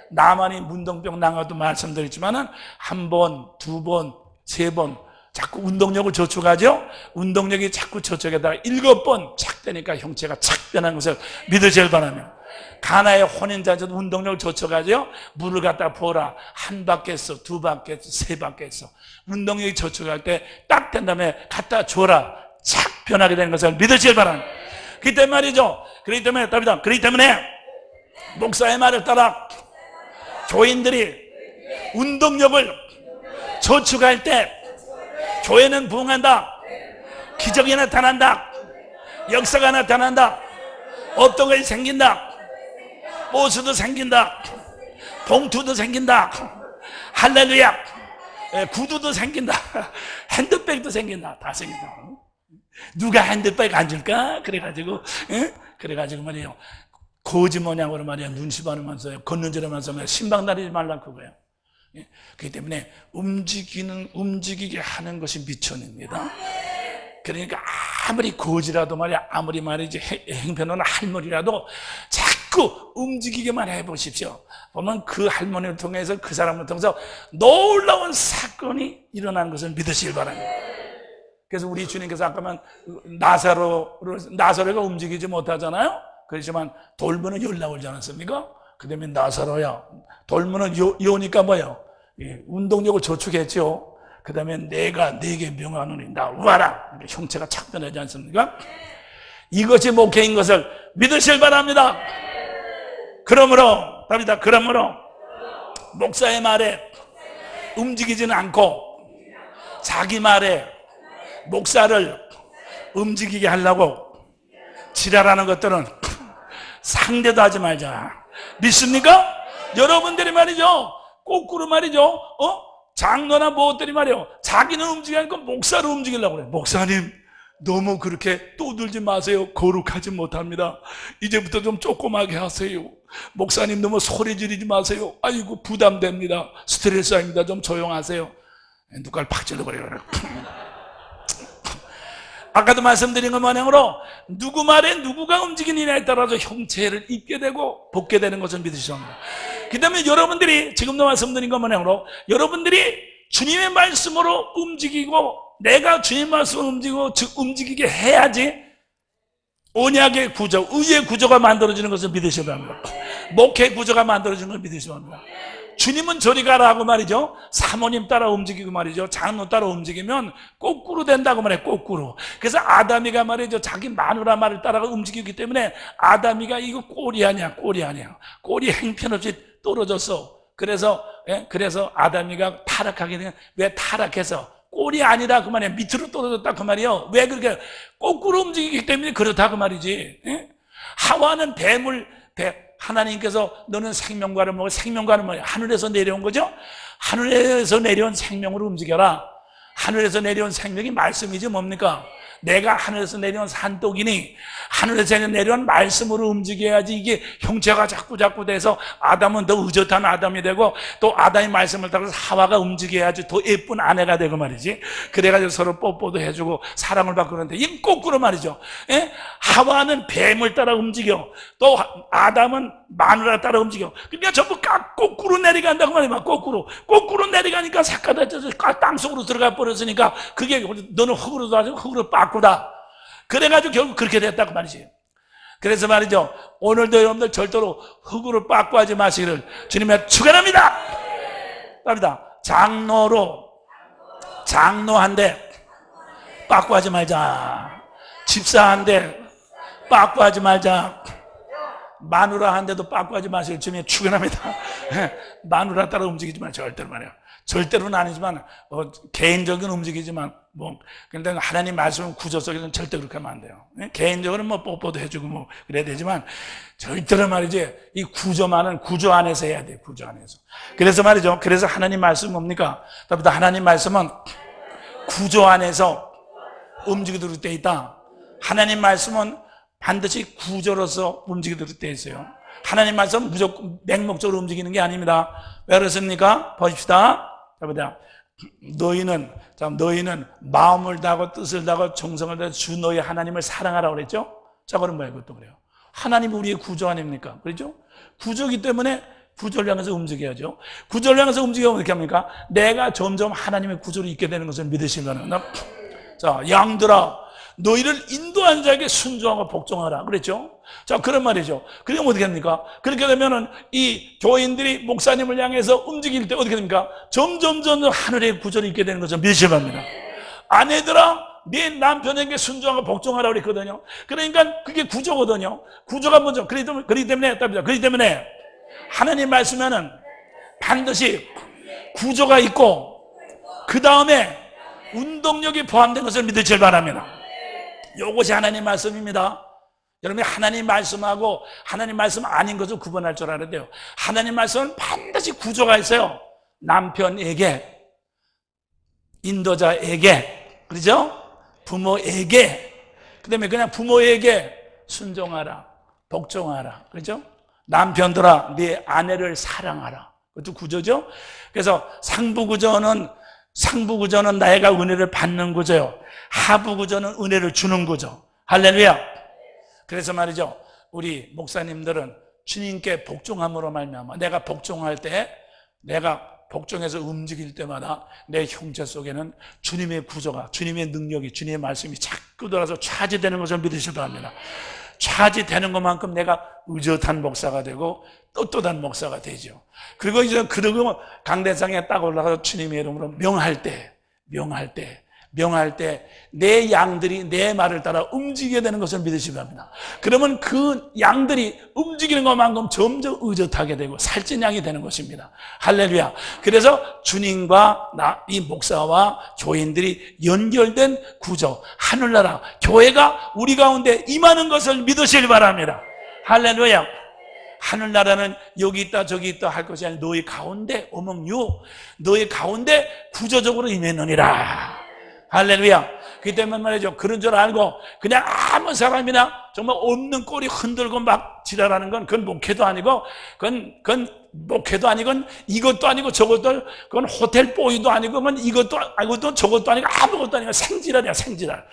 나만이 문동병 난가도 말씀드렸지만은 한 번, 두 번, 세 번 자꾸 운동력을 저축하죠. 운동력이 자꾸 저축에다가 7번 착 되니까 형체가 착 변한 것을 믿으실 바랍니다. 가나의 혼인자도 운동력을 저축하죠. 물을 갖다 부어라. 한 바퀴에서 두 바퀴에서 세 바퀴에서 운동력이 저축할 때 딱 된 다음에 갖다 줘라. 착 변하게 되는 것을 믿으실 바랍니다. 그렇기 때문에 말이죠. 그렇기 때문에 목사의 말을 따라 교인들이 운동력을 저축할 때 교회는 부흥한다. 기적이 나타난다. 역사가 나타난다. 없던 것이 생긴다. 보수도 생긴다. 봉투도 생긴다. 할렐루야. 구두도 생긴다. 핸드백도 생긴다. 다 생긴다. 누가 핸드백 안 줄까? 그래가지고 말이에요. 거지 모양으로 말이야. 눈치 바르면서 걷는지르면서 신방 다니지 말라 그거예요. 그렇기 때문에 움직이게 하는 것이 미천입니다. 그러니까 아무리 거지라도 말이야, 아무리 말이지 행편은 할머니라도 자꾸 움직이게만 해보십시오. 보면 그 할머니를 통해서, 그 사람을 통해서 놀라운 사건이 일어나는 것을 믿으시길 바랍니다. 그래서 우리 주님께서 아까만 나사로가 움직이지 못하잖아요. 그렇지만 돌문은 열 나오지 않았습니까? 그 다음에 나사로야, 돌문은 요니까 뭐예요? 운동력을 저축했죠. 그 다음에 내가 네게 명하노니 나와라. 형체가 착 변하지 않습니까? 이것이 목회인 것을 믿으실 바랍니다. 그러므로 목사의 말에 움직이지는 않고 자기 말에 목사를 움직이게 하려고 지랄하는 것들은 상대도 하지 말자. 믿습니까? 여러분들이 말이죠, 거꾸로 말이죠, 장로나 무엇들이 말이요, 자기는 움직이니까 목사를 움직이려고 그래. 목사님, 너무 그렇게 떠들지 마세요. 거룩하지 못합니다. 이제부터 좀 조그맣게 하세요. 목사님 너무 소리 지르지 마세요. 아이고 부담됩니다. 스트레스 아닙니다. 좀 조용하세요. 누가를 팍 찔러버려요. 아까도 말씀드린 것 마냥으로 누구 말에 누구가 움직이느냐에 따라서 형체를 입게 되고 벗게 되는 것을 믿으셔야 합니다. 그 다음에 여러분들이 지금도 말씀드린 것 마냥으로 여러분들이 주님의 말씀으로 움직이고 내가 주님 말씀으로 움직이고 즉 움직이게 해야지 언약의 구조, 의의 구조가 만들어지는 것을 믿으셔야 합니다. 목회 구조가 만들어지는 것을 믿으셔야 합니다. 주님은 저리 가라 하고 말이죠. 사모님 따라 움직이고 말이죠. 장로 따라 움직이면 거꾸로 된다고 말해요. 거꾸로. 그래서 아담이가 말이죠. 자기 마누라 말을 따라가 움직이기 때문에 아담이가 이거 꼴이 아니야. 꼴이 아니야. 꼴이 형편없이 떨어졌어. 그래서 아담이가 타락하게 된, 왜 타락해서? 꼴이 아니라 그 말이야. 밑으로 떨어졌다 그 말이에요. 왜 그렇게 거꾸로 움직이기 때문에 그렇다 그 말이지. 하와는 하나님께서 너는 생명과를 먹어. 생명과는 뭐야? 하늘에서 내려온 거죠? 하늘에서 내려온 생명으로 움직여라. 하늘에서 내려온 생명이 말씀이지 뭡니까? 내가 하늘에서 내려온 산독이니 하늘에서 내려온 말씀으로 움직여야지 이게 형체가 자꾸 돼서 아담은 더 의젓한 아담이 되고 또 아담의 말씀을 따라서 하와가 움직여야지 더 예쁜 아내가 되고 말이지. 그래가지고 서로 뽀뽀도 해주고 사랑을 받고 그러는데 이 거꾸로 말이죠. 하와는 뱀을 따라 움직여. 또 아담은 마누라 따라 움직여. 그러니까 전부 거꾸로 내려간다고 말이야. 거꾸로 내려가니까 삭가다져서 땅속으로 들어가 버렸으니까 그게 너는 흙으로 가지고 흙으로 바꾸다. 그래가지고 결국 그렇게 됐다고 말이지. 그래서 말이죠. 오늘도 여러분들 절대로 흙으로 바꾸하지 마시기를 주님의 축원합니다. 답니다. 장로한테 바꾸하지 말자. 집사한테 바꾸하지 말자. 마누라한테도 빠꾸하지 마시길 주님의 축원합니다. 마누라 따라 움직이지 마. 절대로 말이야. 절대로는 아니지만 개인적인 움직이지만 근데 하나님 말씀 구조 속에서는 절대 그렇게 하면 안 돼요. 개인적으로 뽀뽀도 해주고 그래야 되지만 절대로 말이지 이 구조만은 구조 안에서 해야 돼. 구조 안에서. 그래서 말이죠. 그래서 하나님 말씀 뭡니까? 하나님 말씀은 구조 안에서 움직이도록 돼 있다. 하나님 말씀은 반드시 구조로서 움직이도록 되어 있어요. 하나님 말씀은 무조건 맹목적으로 움직이는 게 아닙니다. 왜 그렇습니까? 보십시다. 너희는 마음을 다하고 뜻을 다하고 정성을 다하고 주 너희 하나님을 사랑하라고 그랬죠? 자, 그럼 뭐예요? 그것도 그래요. 하나님이 우리의 구조 아닙니까? 그렇죠? 구조이기 때문에 구조를 향해서 움직여야죠. 구조를 향해서 움직이면 어떻게 합니까? 내가 점점 하나님의 구조로 있게 되는 것을 믿으시면 자, 양들아 너희를 인도한 자에게 순종하고 복종하라 그랬죠? 자, 그런 말이죠. 그러면 어떻게 합니까? 그렇게 되면은 이 교인들이 목사님을 향해서 움직일 때 어떻게 됩니까? 점점 하늘의 구조를 있게 되는 것을 믿으셔야 합니다. 아내들아 네 남편에게 순종하고 복종하라 그랬거든요. 그러니까 그게 구조거든요. 구조가 먼저. 그렇기 때문에 하나님 말씀에는 반드시 구조가 있고 그 다음에 운동력이 포함된 것을 믿으시길 바랍니다. 이것이 하나님 말씀입니다. 여러분이 하나님 말씀하고 하나님 말씀 아닌 것을 구분할 줄 알아야 돼요. 하나님 말씀은 반드시 구조가 있어요. 남편에게, 인도자에게, 그렇죠? 부모에게, 그 다음에 그냥 부모에게 순종하라, 복종하라, 그렇죠? 남편들아 네 아내를 사랑하라. 그것도 구조죠. 그래서 상부 구조는 내가 은혜를 받는 구조요. 하부 구조는 은혜를 주는 구조. 할렐루야. 그래서 말이죠. 우리 목사님들은 주님께 복종함으로 말미암아 내가 복종할 때 내가 복종해서 움직일 때마다 내 형제 속에는 주님의 구조가, 주님의 능력이, 주님의 말씀이 자꾸 돌아서 차지되는 것을 믿으셔야 합니다. 차지되는 것만큼 내가 의젓한 목사가 되고 떳떳한 목사가 되죠. 그리고 이제 그러고 강대상에 딱 올라가서 주님의 이름으로 명할 때 내 양들이 내 말을 따라 움직이게 되는 것을 믿으시기 바랍니다. 그러면 그 양들이 움직이는 것만큼 점점 의젓하게 되고 살찐 양이 되는 것입니다. 할렐루야. 그래서 주님과 이 목사와 교인들이 연결된 구조, 하늘나라, 교회가 우리 가운데 임하는 것을 믿으시기 바랍니다. 할렐루야. 하늘나라는 여기 있다 저기 있다 할 것이 아니라 너희 가운데 어몽유 너희 가운데 구조적으로 임했느니라. 할렐루야. 그렇기 때문에 말이죠. 그런 줄 알고 그냥 아무 사람이나 정말 없는 꼬리 흔들고 막 지랄하는 건 그건 목회도 아니고 그건 목회도 아니고 이것도 아니고 저것도 그건 호텔 보이도 아니고 그건 이것도 아니고 저것도 아니고 아무것도 아니고 생지랄이야, 생지랄.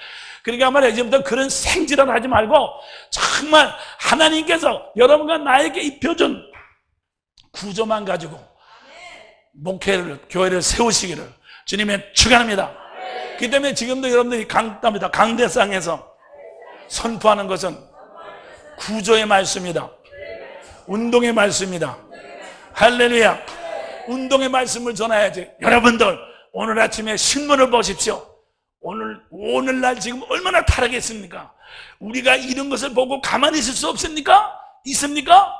그러니까 말이야, 이제부터 그런 생지랄 하지 말고 정말 하나님께서 여러분과 나에게 입혀준 구조만 가지고 목회를, 교회를 세우시기를 주님의 축원합니다. 그렇기 때문에 지금도 여러분들이 강대상에서 선포하는 것은 구조의 말씀이다. 운동의 말씀이다. 할렐루야. 운동의 말씀을 전해야지. 여러분들 오늘 아침에 신문을 보십시오. 오늘날 지금 얼마나 타락했습니까? 우리가 이런 것을 보고 가만히 있을 수 없습니까? 있습니까?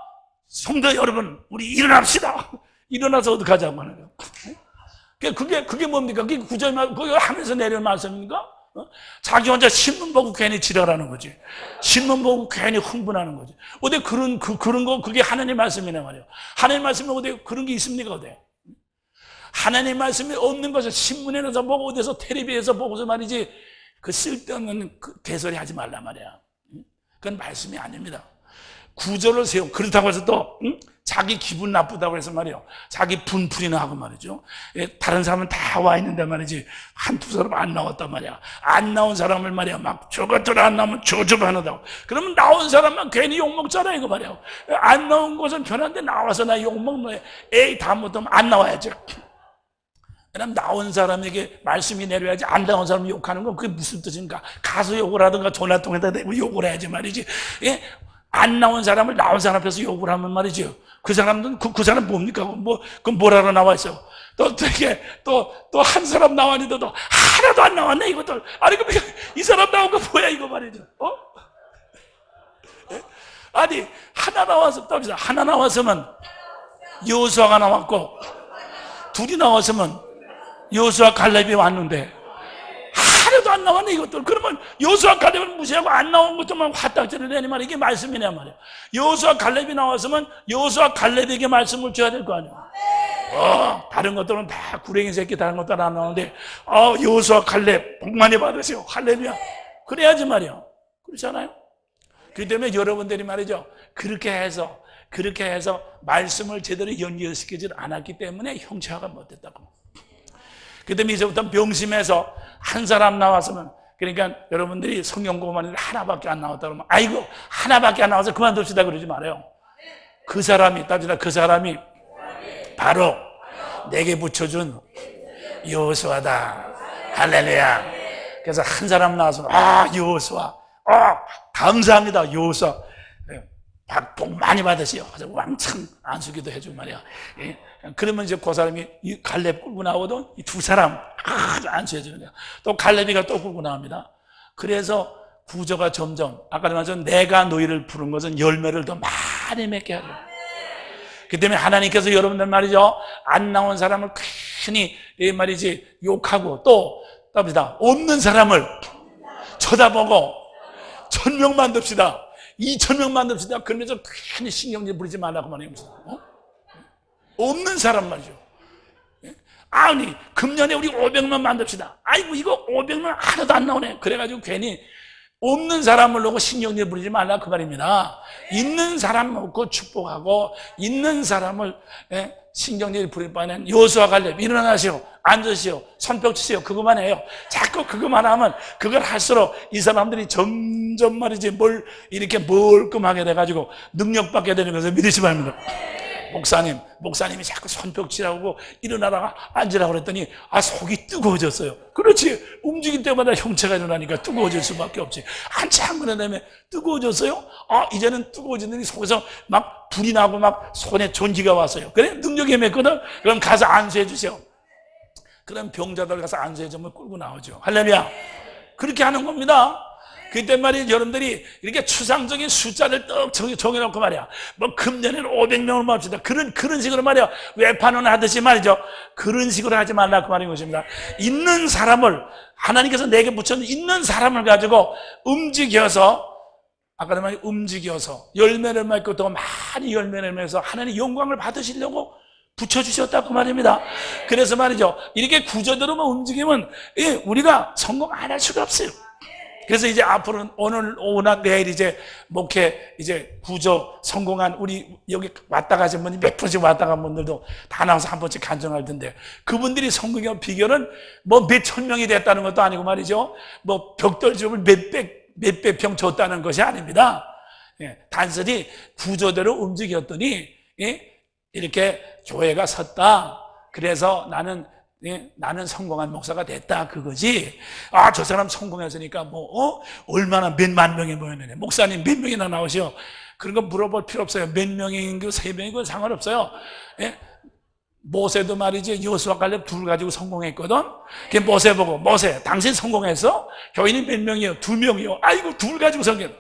성도 여러분, 우리 일어납시다. 일어나서 어떡하자고 하는 거예요. 그게 뭡니까? 그게 구절이 그거 하면서 내려온 말씀입니까? 자기 혼자 신문 보고 괜히 지랄하는 거지. 신문 보고 괜히 흥분하는 거지. 어디 그런 거, 그게 하나님 말씀이냐 말이에요. 하나님 말씀이 어디 그런 게 있습니까? 어디? 하나님 말씀이 없는 것을 신문에서 보고 어디서 텔레비에서 보고서 말이지, 그 쓸데없는 그 개소리 하지 말란 말이야. 그건 말씀이 아닙니다. 구조를 세우고, 그렇다고 해서 또 자기 기분 나쁘다고 해서 말이에요, 자기 분풀이나 하고 말이죠. 다른 사람은 다 와 있는데 말이지 한두 사람 안 나왔단 말이야. 안 나온 사람을 말이야 막 저것들 안 나오면 조급하다고. 그러면 나온 사람만 괜히 욕먹잖아 이거 말이야. 안 나온 것은 편한데 나와서 나 욕먹는 에이 다 못하면 안 나와야지. 그럼 나온 사람에게 말씀이 내려야지. 안 나온 사람 욕하는 건 그게 무슨 뜻입니까? 가서 욕을 하든가 전화통에다 대고 욕을 해야지 말이지. 예? 안 나온 사람을 나온 사람 앞에서 욕을 하면 말이죠. 그 사람은 그 사람 뭡니까? 그럼 뭐라고 나와 있어? 또 되게 또 한 사람 나왔는데 또 하나도 안 나왔네 이것들. 아니 그럼 이 사람 나온 거 뭐야 이거 말이죠. 예? 아니 하나 나왔으면 여호수아가 나왔고, 둘이 나왔으면 여호수아 갈렙이 왔는데 하나도 안 나왔네 이것들. 그러면 여호수아 갈렙을 무시하고 안 나온 것들만 화딱지를 내니 말이야. 이게 말씀이냐 말이야. 여호수아 갈렙이 나왔으면 여호수아 갈렙에게 말씀을 줘야 될 거 아니야. 다른 것들은 다 구랭이 새끼 다른 것들 안 나오는데 여호수아 갈렙 복 많이 받으세요. 할렐루야. 그래야지 말이야. 그렇지 않아요? 그렇기 때문에 여러분들이 말이죠, 그렇게 해서 말씀을 제대로 연결시키지 않았기 때문에 형체화가 못됐다고. 그 때문에 이제부터 명심해서 한 사람 나왔으면, 그러니까 여러분들이 성경 공부만 해도 하나밖에 안 나왔다 그러면 아이고 하나밖에 안 나와서 그만둡시다 그러지 말아요. 그 사람이 바로 내게 붙여준 여호수아다. 할렐루야. 그래서 한 사람 나와서 여호수아 감사합니다 여호수아 복 많이 받으세요. 왕창 안수기도 해주고 말이야. 예? 그러면 이제 그 사람이 이 갈렙 끌고 나오던 이 두 사람 안수해주는 거야. 또 갈렙이가 또 끌고 나옵니다. 그래서 구조가 점점, 아까 말했던 내가 너희를 부른 것은 열매를 더 많이 맺게 하려. 그 때문에 하나님께서 여러분들 말이죠, 안 나온 사람을 괜히 말이지 욕하고, 또 없는 사람을 쳐다보고 1000명 만듭시다, 2000명 만듭시다 그러면서 괜히 신경질 부리지 말라고 말해요. 없는 사람 말이죠. 아니 금년에 우리 500명 만듭시다. 아이고 이거 500명 하나도 안 나오네. 그래가지고 괜히 없는 사람을 놓고 신경질 부리지 말라 그 말입니다. 있는 사람 놓고 축복하고, 있는 사람을 신경질 부릴 바에는 여호수아 갈렙 일어나시오, 앉으시오, 손뼉 치세요. 그것만 해요. 자꾸 그것만 하면 그걸 할수록 이 사람들이 점점 말이지 뭘 이렇게 멀끔하게 돼가지고 능력받게 되는 것을 믿으시 바랍니다. 목사님이 자꾸 손뼉 치라고 일어나다가 앉으라고 그랬더니 속이 뜨거워졌어요. 그렇지, 움직일 때마다 형체가 일어나니까 뜨거워질 수밖에 없지. 한참 그런 다음에 뜨거워졌어요. 이제는 뜨거워지더니 속에서 막 불이 나고 막 손에 전기가 왔어요. 그래, 능력이 맺거든. 그럼 가서 안수해 주세요. 그럼 병자들 가서 안수해 주면 끌고 나오죠. 할렐루야. 그렇게 하는 겁니다. 그때 말이야, 여러분들이 이렇게 추상적인 숫자를 떡 정해놓고 말이야, 뭐 금년에는 500명을 맙시다, 그런 식으로 말이야, 외판은 하듯이 말이죠, 그런 식으로 하지 말라 그 말인 것입니다. 있는 사람을, 하나님께서 내게 붙여준 있는 사람을 가지고 움직여서, 아까 말한 움직여서 열매를 맺고 더 많이 열매를 맺어서 하나님 영광을 받으시려고 붙여주셨다 그 말입니다. 그래서 말이죠, 이렇게 구조대로만 움직이면 우리가 성공 안 할 수가 없어요. 그래서 이제 앞으로는 오늘 내일 이제 목회 이제 구조 성공한 우리 여기 왔다 가신 분이 몇 번씩 왔다 간 분들도 다 나와서 한 번씩 간증할 텐데, 그분들이 성공의 비결은 뭐 몇천 명이 됐다는 것도 아니고 말이죠, 뭐 벽돌집을 몇백 평 줬다는 것이 아닙니다. 단순히 구조대로 움직였더니 이렇게 교회가 섰다. 그래서 나는 성공한 목사가 됐다, 그거지. 저 사람 성공했으니까 얼마나 몇만 명이 모였느냐, 목사님 몇 명이나 나오시오, 그런 거 물어볼 필요 없어요. 몇 명이고 세 명이고 상관없어요. 모세도 말이지, 여호수아 갈렙 둘 가지고 성공했거든. 그 모세 보고, 모세 당신 성공했어? 교인이 몇 명이요? 2명이요. 아이고, 둘 가지고 성공.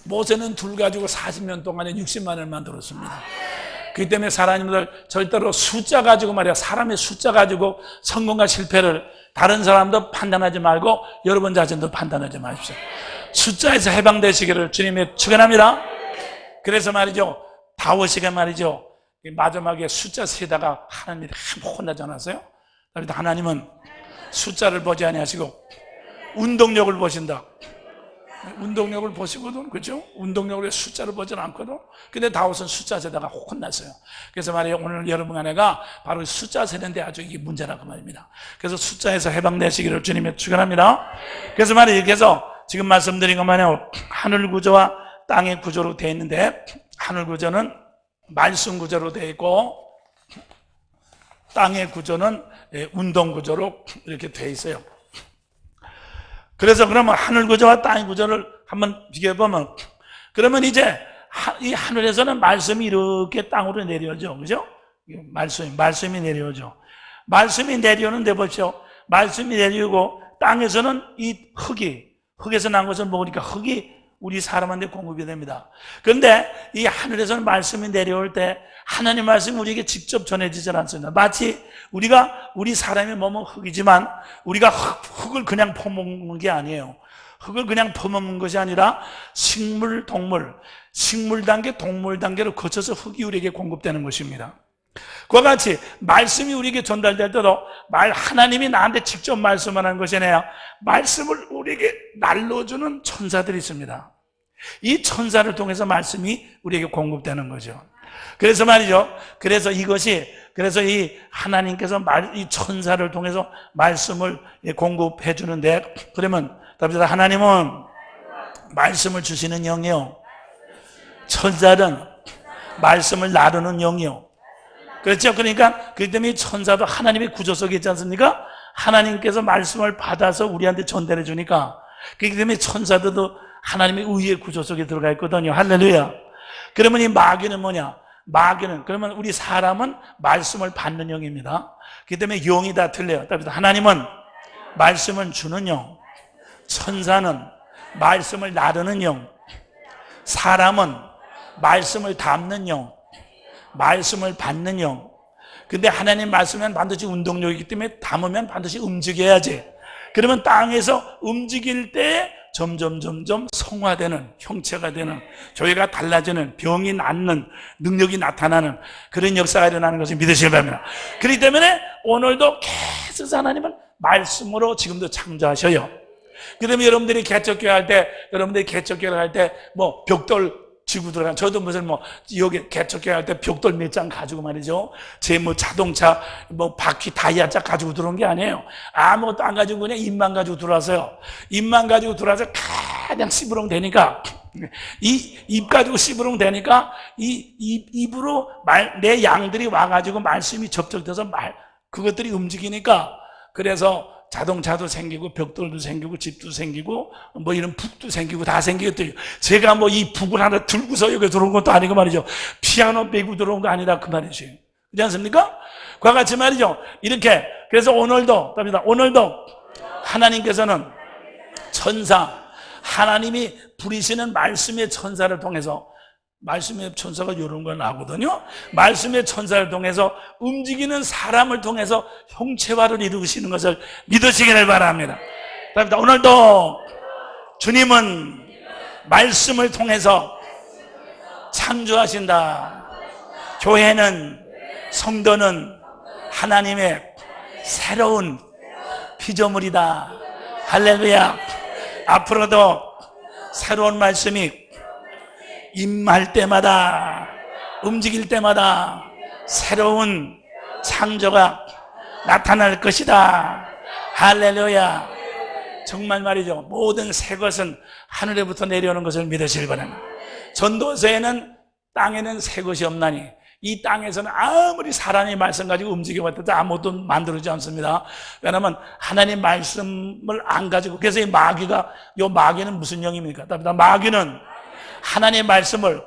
모세는 둘 가지고 40년 동안에 60만을 만들었습니다. 그렇기 때문에 사람들 절대로 숫자 가지고 말이야, 사람의 숫자 가지고 성공과 실패를 다른 사람도 판단하지 말고 여러분 자신도 판단하지 마십시오. 숫자에서 해방되시기를 주님의 축원합니다. 그래서 말이죠, 다윗에게 말이죠, 마지막에 숫자 세다가 하나님이 혼나지 않았어요? 하나님은 숫자를 보지 아니하시고 운동력을 보신다. 운동력을 보시거든, 그죠? 운동력을 숫자를 보지는 않거든. 근데 다윗은 숫자 세다가 혼났어요. 그래서 말이에요, 오늘 여러분 안에가 바로 숫자 세는데 아주 이게 문제라고 말입니다. 그래서 숫자에서 해방되시기를 주님의 축원합니다. 그래서 말이에요, 그래서 지금 말씀드린 것만요, 하늘 구조와 땅의 구조로 되어 있는데, 하늘 구조는 말씀 구조로 되어 있고 땅의 구조는 운동 구조로 이렇게 되어 있어요. 그래서 그러면 하늘 구조와 땅의 구조를 한번 비교해보면, 그러면 이제 이 하늘에서는 말씀이 이렇게 땅으로 내려오죠, 그죠? 말씀이 내려오죠. 말씀이 내려오는데 보십시오, 말씀이 내려오고 땅에서는 이 흙에서 난 것을 먹으니까 흙이 우리 사람한테 공급이 됩니다. 그런데 이 하늘에서는 말씀이 내려올 때 하나님 말씀이 우리에게 직접 전해지지 않습니다. 마치 우리 사람의 몸은 흙이지만 우리가 흙을 그냥 퍼먹는 게 아니에요. 흙을 그냥 퍼먹는 것이 아니라 식물 단계, 동물 단계로 거쳐서 흙이 우리에게 공급되는 것입니다. 그와 같이 말씀이 우리에게 전달될 때도 하나님이 나한테 직접 말씀하는 것이 아니라 말씀을 우리에게 날려주는 천사들이 있습니다. 이 천사를 통해서 말씀이 우리에게 공급되는 거죠. 그래서 말이죠, 그래서 이 하나님께서 이 천사를 통해서 말씀을 공급해 주는데, 그러면 답니다. 하나님은 말씀을 주시는 영이요, 천사는 말씀을 나누는 영이요. 그렇죠? 그러니까 그 때문에 천사도 하나님의 구조 속에 있지 않습니까? 하나님께서 말씀을 받아서 우리한테 전달해 주니까, 그렇기 때문에 천사들도 하나님의 의의 구조 속에 들어가 있거든요. 할렐루야. 그러면 이 마귀는 뭐냐? 그러면 우리 사람은 말씀을 받는 영입니다. 그렇기 때문에 영이 다 틀려요. 하나님은 말씀을 주는 영, 천사는 말씀을 나르는 영, 사람은 말씀을 담는 영, 말씀을 받는 영. 근데 하나님 말씀은 반드시 운동력이기 때문에 담으면 반드시 움직여야지. 그러면 땅에서 움직일 때 점점 성화되는, 형체가 되는, 교회가 달라지는, 병이 낫는, 능력이 나타나는 그런 역사가 일어나는 것을 믿으시기 바랍니다. 그렇기 때문에 오늘도 계속 하나님은 말씀으로 지금도 창조하셔요. 그러면 여러분들이 개척교회 할 때, 벽돌 지고 들어간, 저도 여기 개척교회 할 때 벽돌 몇 장 가지고 말이죠, 제 자동차 바퀴 다이아짜 가지고 들어온 게 아니에요. 아무것도 안 가지고 그냥 입만 가지고 들어와서요. 입만 가지고 들어와서 그냥 씹으면 되니까, 입 가지고 씹으면 되니까 입으로 내 양들이 와가지고 말씀이 접촉돼서 그것들이 움직이니까, 그래서 자동차도 생기고 벽돌도 생기고 집도 생기고 이런 북도 생기고 다 생기겠더니, 제가 이 북을 하나 들고서 여기 들어온 것도 아니고 말이죠, 피아노 메고 들어온 거 아니라 그 말이죠. 그렇지 않습니까? 그와 같이 말이죠, 이렇게. 그래서 오늘도 하나님께서는 하나님이 부리시는 말씀의 천사를 통해서, 말씀의 천사가 이런 건 나거든요. 말씀의 천사를 통해서 움직이는 사람을 통해서 형체화를 이루시는 것을 믿으시기를 바랍니다. 오늘도 주님은 말씀을 통해서 창조하신다. 교회는, 성도는 하나님의 새로운 피조물이다. 할렐루야. 앞으로도 새로운 말씀이 임할 때마다, 움직일 때마다 새로운 창조가 나타날 것이다. 할렐루야. 정말 말이죠. 모든 새 것은 하늘에부터 내려오는 것을 믿으시길 바랍니다. 전도서에는 땅에는 새 것이 없나니, 이 땅에서는 아무리 사람이 말씀 가지고 움직여봤다도 아무것도 만들어지지 않습니다. 왜냐하면 하나님 말씀을 안 가지고, 그래서 이 마귀가, 이 마귀는 무슨 영입니까? 마귀는 하나님의 말씀을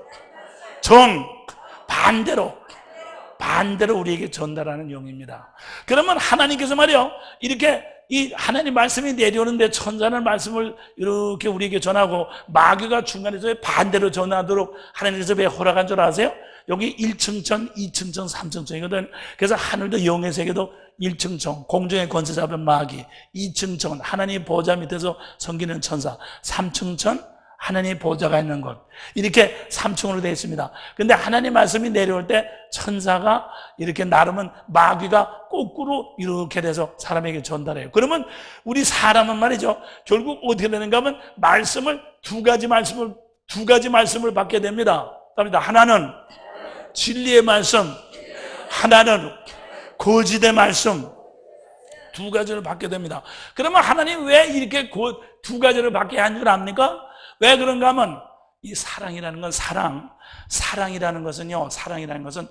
반대로 우리에게 전달하는 영입니다. 그러면 하나님께서 말이요, 이렇게 이 하나님 말씀이 내려오는데 천사는 말씀을 이렇게 우리에게 전하고, 마귀가 중간에서 반대로 전하도록 하나님께서 왜 허락한 줄 아세요? 여기 1층천, 2층천, 3층천이거든. 그래서 하늘도 영의 세계도 1층천, 공중의 권세 잡은 마귀, 2층천, 하나님 보좌 밑에서 섬기는 천사, 3층천, 하나님 보좌가 있는 곳. 이렇게 3층으로 되어 있습니다. 근데 하나님 말씀이 내려올 때 천사가 이렇게 나르면 마귀가 거꾸로 이렇게 돼서 사람에게 전달해요. 그러면 우리 사람은 말이죠, 결국 어떻게 되는가 하면 두 가지 말씀을 받게 됩니다. 하나는 진리의 말씀, 하나는 거짓의 말씀, 두 가지를 받게 됩니다. 그러면 하나님 왜 이렇게 두 가지를 받게 한 줄 압니까? 왜 그런가 하면 이 사랑이라는 건 사랑이라는 것은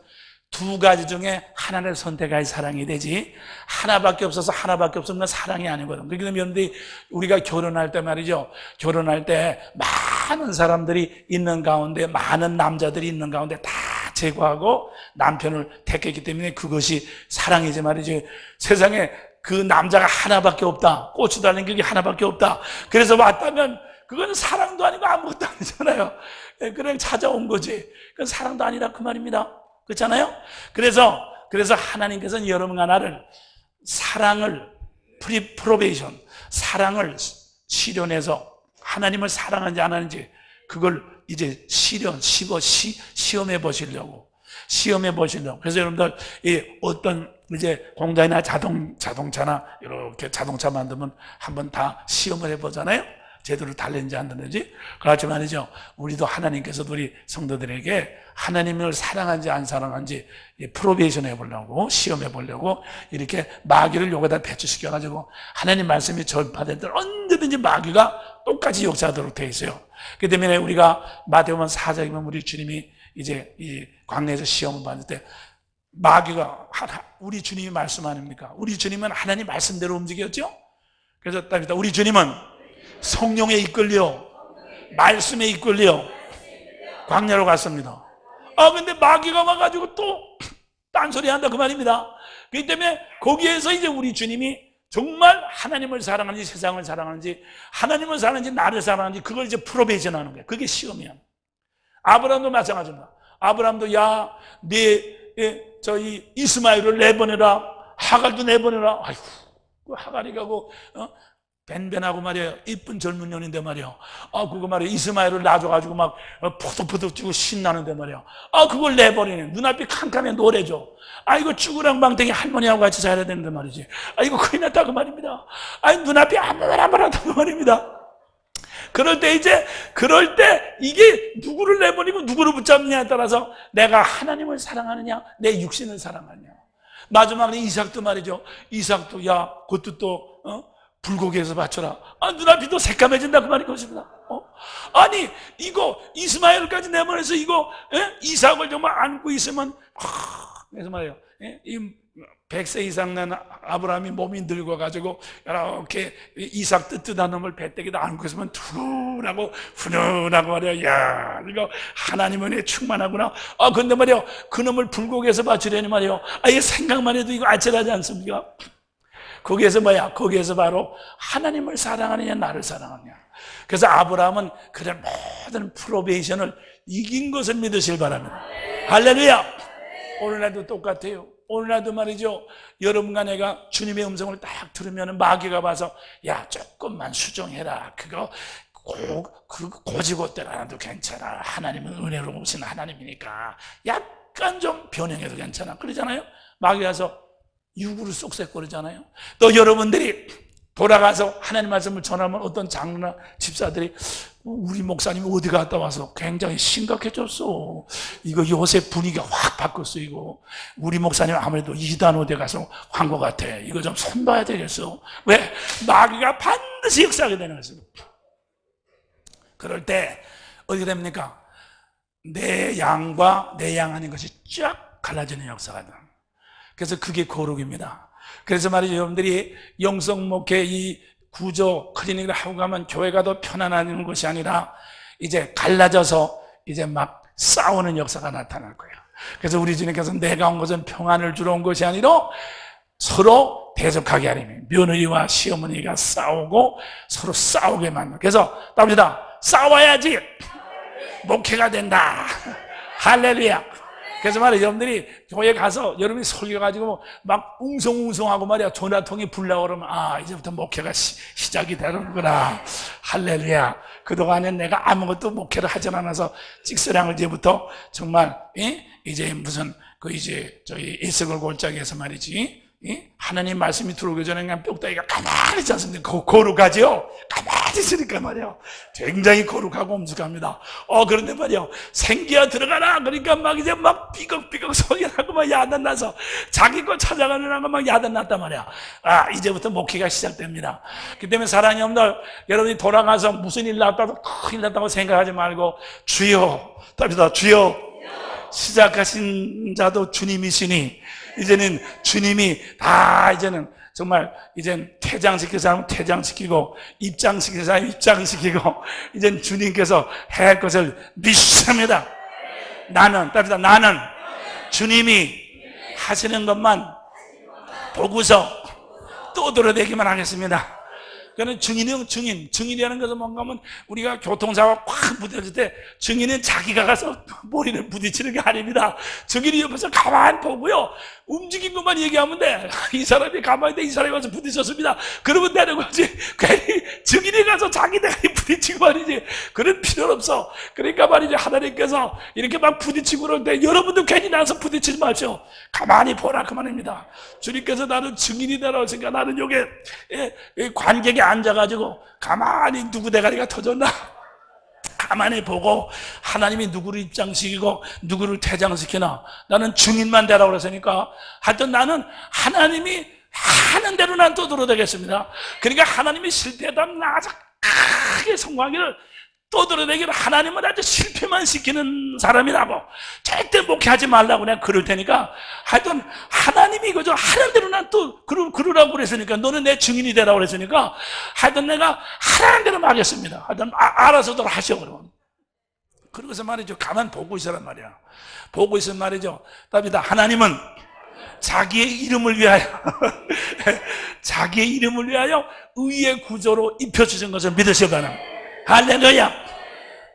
두 가지 중에 하나를 선택할 사랑이 되지, 하나밖에 없어서 하나밖에 없으면 사랑이 아니거든. 그렇기 때문에 여러분들이 우리가 결혼할 때 말이죠, 결혼할 때 많은 사람들이 있는 가운데, 많은 남자들이 있는 가운데 다 제거하고 남편을 택했기 때문에 그것이 사랑이지 말이지. 세상에 그 남자가 하나밖에 없다, 고추 달린 게 하나밖에 없다, 그래서 왔다면 그건 사랑도 아니고 아무것도 아니잖아요. 그냥 찾아온 거지. 그건 사랑도 아니라 그 말입니다. 그렇잖아요? 그래서 하나님께서는 여러분과 나를 사랑을 프로베이션, 사랑을 실현해서 하나님을 사랑하는지 안 하는지 그걸 이제 시험해 보시려고. 그래서 여러분들 어떤 이제 공장이나 자동차나 이렇게 자동차 만들면 한번 다 시험을 해보잖아요. 제대로 달렸는지 안 달렸는지. 그렇지만 말이죠, 우리도 하나님께서도 우리 성도들에게 하나님을 사랑한지 안 사랑한지 프로베이션 해보려고, 시험해 보려고 이렇게 마귀를 여기다 배치시켜가지고 하나님 말씀이 전파될 때 언제든지 마귀가 똑같이 역사하도록 되어 있어요. 그 때문에 우리가 마태복음 4장이면 우리 주님이 이제 이 광야에서 시험을 받을 때 마귀가 우리 주님이 말씀 아닙니까? 우리 주님은 하나님 말씀대로 움직였죠? 그래서 우리 주님은 성령에 이끌려, 말씀에 이끌려 광야로 갔습니다. 근데 마귀가 와가지고 또 딴소리 한다 그 말입니다. 그렇기 때문에 거기에서 이제 우리 주님이 정말 하나님을 사랑하는지 세상을 사랑하는지, 하나님을 사랑하는지 나를 사랑하는지 그걸 이제 프로베이션 하는 거예요. 그게 시험이야. 아브라함도 마찬가지입니다. 아브라함도 저희 이스마엘을 내보내라, 하갈도 내보내라. 아이고, 그 하갈이가 벤벤하고 말이에요. 이쁜 젊은 년인데 말이에요. 그거 말이에요. 이스마엘을 놔줘가지고 막 포도포도 찌고 신나는데 말이에요. 그걸 내버리네. 눈앞이 캄캄해 노래죠. 이거 쭈그랑 망탱이 할머니하고 같이 살아야 되는데 말이지. 이거 큰일 났다 그 말입니다. 눈앞이 아무나 그 말입니다. 그럴 때 이게 누구를 내버리고 누구를 붙잡느냐에 따라서 내가 하나님을 사랑하느냐, 내 육신을 사랑하느냐. 마지막에 이삭도 말이죠. 이삭도 그것도 또 불고기에서 바쳐라. 눈앞이 또 새까매진다 그 말이 것입니다. 아니 이거 이스마엘까지 내보내서 이삭을 정말 안고 있으면 그래서 말이에요. 이 100세 이상 난 아브라함이 몸이 늙어가지고 이렇게 이삭 뜨뜻한 놈을 배때기도 안고 있으면 두근하고 훈훈하고 말이야. 야, 이거 하나님은 충만하구나. 근데 말이야, 그 놈을 불고기에서 바치려니 말이야. 이 생각만 해도 이거 아찔하지 않습니까? 거기에서 뭐야? 거기에서 바로 하나님을 사랑하느냐 나를 사랑하느냐. 그래서 아브라함은 그런 모든 프로베이션을 이긴 것을 믿으실 바랍니다. 할렐루야. 오늘날도 똑같아요. 오늘날도 말이죠, 여러분과 내가 주님의 음성을 딱 들으면 마귀가 와서 조금만 수정해라. 그거 고지고대로 안 해도 괜찮아. 하나님은 은혜로우신 하나님이니까 약간 좀 변형해도 괜찮아. 그러잖아요. 마귀가 와서 육으로 쏙쏙거리잖아요. 또 여러분들이 돌아가서 하나님 말씀을 전하면 어떤 장로나 집사들이 우리 목사님이 어디 갔다 와서 굉장히 심각해졌어. 이거 요새 분위기가 확 바뀌었어. 이거 우리 목사님 아무래도 이단호대 가서 한 것 같아. 이거 좀 손봐야 되겠어. 왜? 마귀가 반드시 역사하게 되는 것이고. 그럴 때 어떻게 됩니까? 내 양과 내 양 아닌 것이 쫙 갈라지는 역사가 됩니다. 그래서 그게 거룩입니다. 그래서 말이죠, 여러분들이 영성 목회 이 구조 클리닉을 하고 가면 교회가 더 편안한 것이 아니라 이제 갈라져서 이제 막 싸우는 역사가 나타날 거예요. 그래서 우리 주님께서 내가 온 것은 평안을 주러 온 것이 아니라 서로 대적하게 하리니 며느리와 시어머니가 싸우고 서로 싸우게 만든다. 그래서 답니다. 싸워야지 목회가 된다. 할렐루야. 그래서 말이야, 여러분들이 교회 가서 여러분이 설교가지고 막 웅성웅성하고 말이야, 전화통이 불나고 그러면, 아, 이제부터 목회가 시작이 되는구나. 할렐루야. 그동안에 내가 아무것도 목회를 하지 않아서 찍소량을 이제부터 정말, 이제 무슨, 이제 저희 일석을 골짜기에서 말이지, 하나님 말씀이 들어오기 전에 그냥 뿅따기가 가만히 있지 않습니까? 거룩하죠? 가만히 있으니까 말이에요. 굉장히 거룩하고 엄숙합니다. 그런데 말이에요. 생기야 들어가라! 그러니까 막 이제 막 삐걱삐걱 소리가 나고 막 야단나서 자기 거 찾아가는 거 막 야단났단 말이야. 이제부터 목회가 시작됩니다. 그 때문에 사랑하는 여러분들, 여러분이 돌아가서 무슨 일 났다고 큰일 났다고 생각하지 말고 주여, 답니다. 주여, 시작하신 자도 주님이시니 이제는 주님이 다 이제는 정말 이젠 퇴장시킬 사람은 퇴장시키고 입장시킬 사람은 입장시키고 이젠 주님께서 할 것을 믿습니다. 나는 답니다. 나는 주님이 하시는 것만 보고서 떠들어대기만 하겠습니다. 그는 증인이라는 것은 뭔가 하면 우리가 교통사고가 확 부딪힐 때 증인은 자기가 가서 머리를 부딪히는 게 아닙니다. 증인이 옆에서 가만히 보고요. 움직인 것만 얘기하면 돼. 이 사람이 가만히 있는데 이 사람이 가서 부딪혔습니다. 그러면 되는 거지. 괜히 증인이 가서 자기 대가리 부딪히고 말이지. 그런 필요는 없어. 그러니까 말이지, 하나님께서 이렇게 막 부딪히고 그러는데 여러분도 괜히 나서 부딪히지 마십시오. 가만히 보라 그 말입니다. 주님께서 나는 증인이 되라고 했으니까 나는 여기 관객에 앉아가지고 가만히 누구 대가리가 터졌나 가만히 보고 하나님이 누구를 입장시키고 누구를 퇴장시키나 나는 증인만 되라고 그랬으니까 하여튼 나는 하나님이 하는 대로 난 떠들어대겠습니다. 그러니까 하나님이 실패하다면 나아서 크게 성공하기를 떠들어대기를 하나님은 아주 실패만 시키는 사람이라고 절대 목회하지 말라고 내가 그럴 테니까 하여튼 하나님이 그저 하는 대로 난 또 그러라고 그랬으니까 너는 내 증인이 되라고 그랬으니까 하여튼 내가 하라는 대로 하겠습니다. 하여튼 알아서들 하셔 그러면. 그러고서 말이죠. 가만 보고 있으란 말이야. 보고 있으면 말이죠. 답이다. 하나님은 자기의 이름을 위하여 자기의 이름을 위하여 의의 구조로 입혀주신 것을 믿으시기 바랍니다. 할렐루야.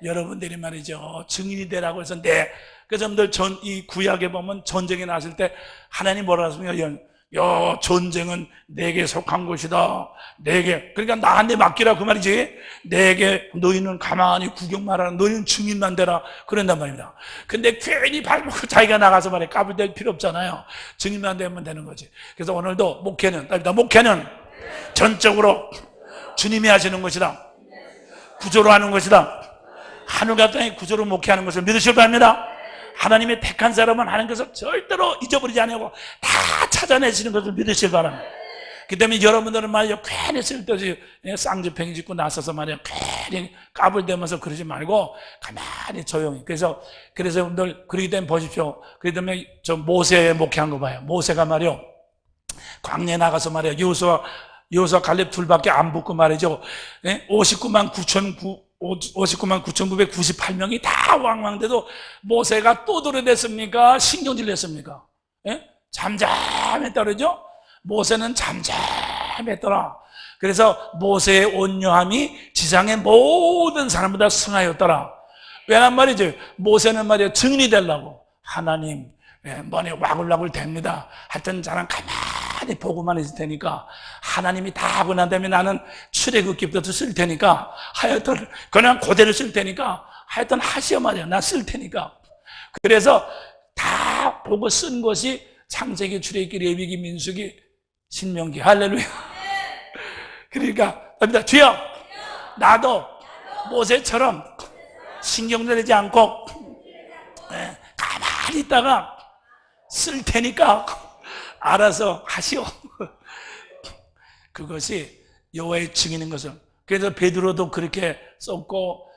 여러분들이 말이죠, 증인이 되라고 해서 그래서 여러분들 이 구약에 보면 전쟁이 났을 때 하나님 뭐라 하십니까? 전쟁은 내게 속한 것이다. 그러니까 나한테 맡기라 그 말이지. 내게 너희는 가만히 구경만 하라. 너희는 증인만 되라. 그런단 말입니다. 근데 괜히 발목을 자기가 나가서 말해 까불댈 필요 없잖아요. 증인만 되면 되는 거지. 그래서 오늘도 목회는 전적으로 주님이 하시는 것이다. 구조로 하는 것이다. 하늘과 땅의 구조로 목회하는 것을 믿으시기 바랍니다. 하나님의 택한 사람은 하는 것을 절대로 잊어버리지 않고 다 찾아내시는 것을 믿으시기 바랍니다. 그 때문에 여러분들은 말이죠, 괜히 쓸데없이 쌍지팽이 짓고 나서서 말이야 괜히 까불대면서 그러지 말고 가만히 조용히. 그래서 여러분들 그러기 때문에 보십시오. 그러기 때문에 저 모세 목회한 거 봐요. 모세가 말이요, 광야에 나가서 말이야 여호수아 갈렙 둘밖에 안 붙고 말이죠. 59만 9,998명이 다 왕왕돼도 모세가 또 들어댔습니까? 신경질 냈습니까? 잠잠했다 그러죠? 모세는 잠잠했더라. 그래서 모세의 온유함이 지상의 모든 사람보다 승하였더라. 왜냐면 말이죠, 모세는 말이죠, 증인이 되려고 하나님 뭐니 와글와글 됩니다. 하여튼 저는 가만히 보고만 있을 테니까 하나님이 다 하고 난 다음에 나는 출애굽기부터 쓸 테니까 하여튼 그냥 그대로 쓸 테니까 하여튼 하시오 말이야. 나 쓸 테니까. 그래서 다 다 보고 쓴 것이 창세기, 출애굽기, 레위기, 민수기, 신명기. 할렐루야. 그러니까 주여, 나도 모세처럼 신경 내지 않고 가만히 있다가 쓸 테니까 알아서 하시오. 그것이 여호와의 증인인 것을. 그래서 베드로도 그렇게 썼고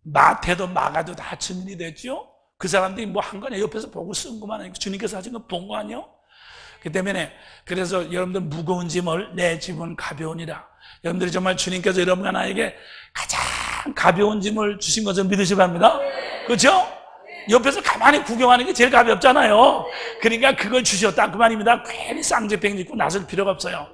마태도 마가도 다 증인이 됐죠. 그 사람들이 뭐 한 거냐, 옆에서 보고 쓴 것만 아니고 주님께서 하신 거 본 거 아니요? 그 때문에 그래서 여러분들 무거운 짐을 내 짐은 가벼우니라. 여러분들이 정말 주님께서 여러분 하나에게 가장 가벼운 짐을 주신 것을 믿으시기 바랍니다. 그렇죠? 옆에서 가만히 구경하는 게 제일 가볍잖아요. 그러니까 그걸 주셨다 그 말입니다. 괜히 쌍지팽 짚고 나설 필요가 없어요.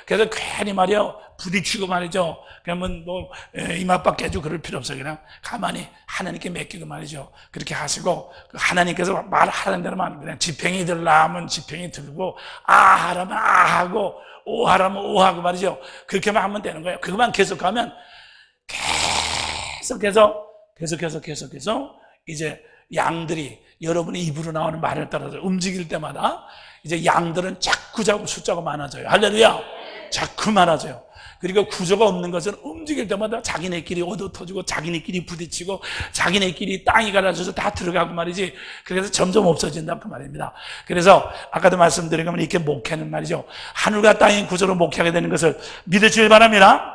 그래서 괜히 말이요 부딪히고 말이죠. 그러면 뭐 이마박 깨지고 그럴 필요 없어요. 그냥 가만히 하나님께 맡기고 말이죠. 그렇게 하시고 하나님께서 말하는 대로만 그냥 지팽이 들라면 지팽이 들고 아 하라면 아 하고 오 하라면 오 하고 말이죠. 그렇게만 하면 되는 거예요. 그것만 계속하면 계속해서 이제 양들이 여러분의 입으로 나오는 말을 따라서 움직일 때마다 이제 양들은 자꾸 숫자가 많아져요. 할렐루야. 자꾸 많아져요. 그리고 구조가 없는 것은 움직일 때마다 자기네끼리 얻어 터지고 자기네끼리 부딪히고 자기네끼리 땅이 갈라져서 다 들어가고 말이지. 그래서 점점 없어진다 그 말입니다. 그래서 아까도 말씀드린 것처럼 이렇게 목회는 말이죠, 하늘과 땅의 구조로 목회하게 되는 것을 믿으시길 바랍니다.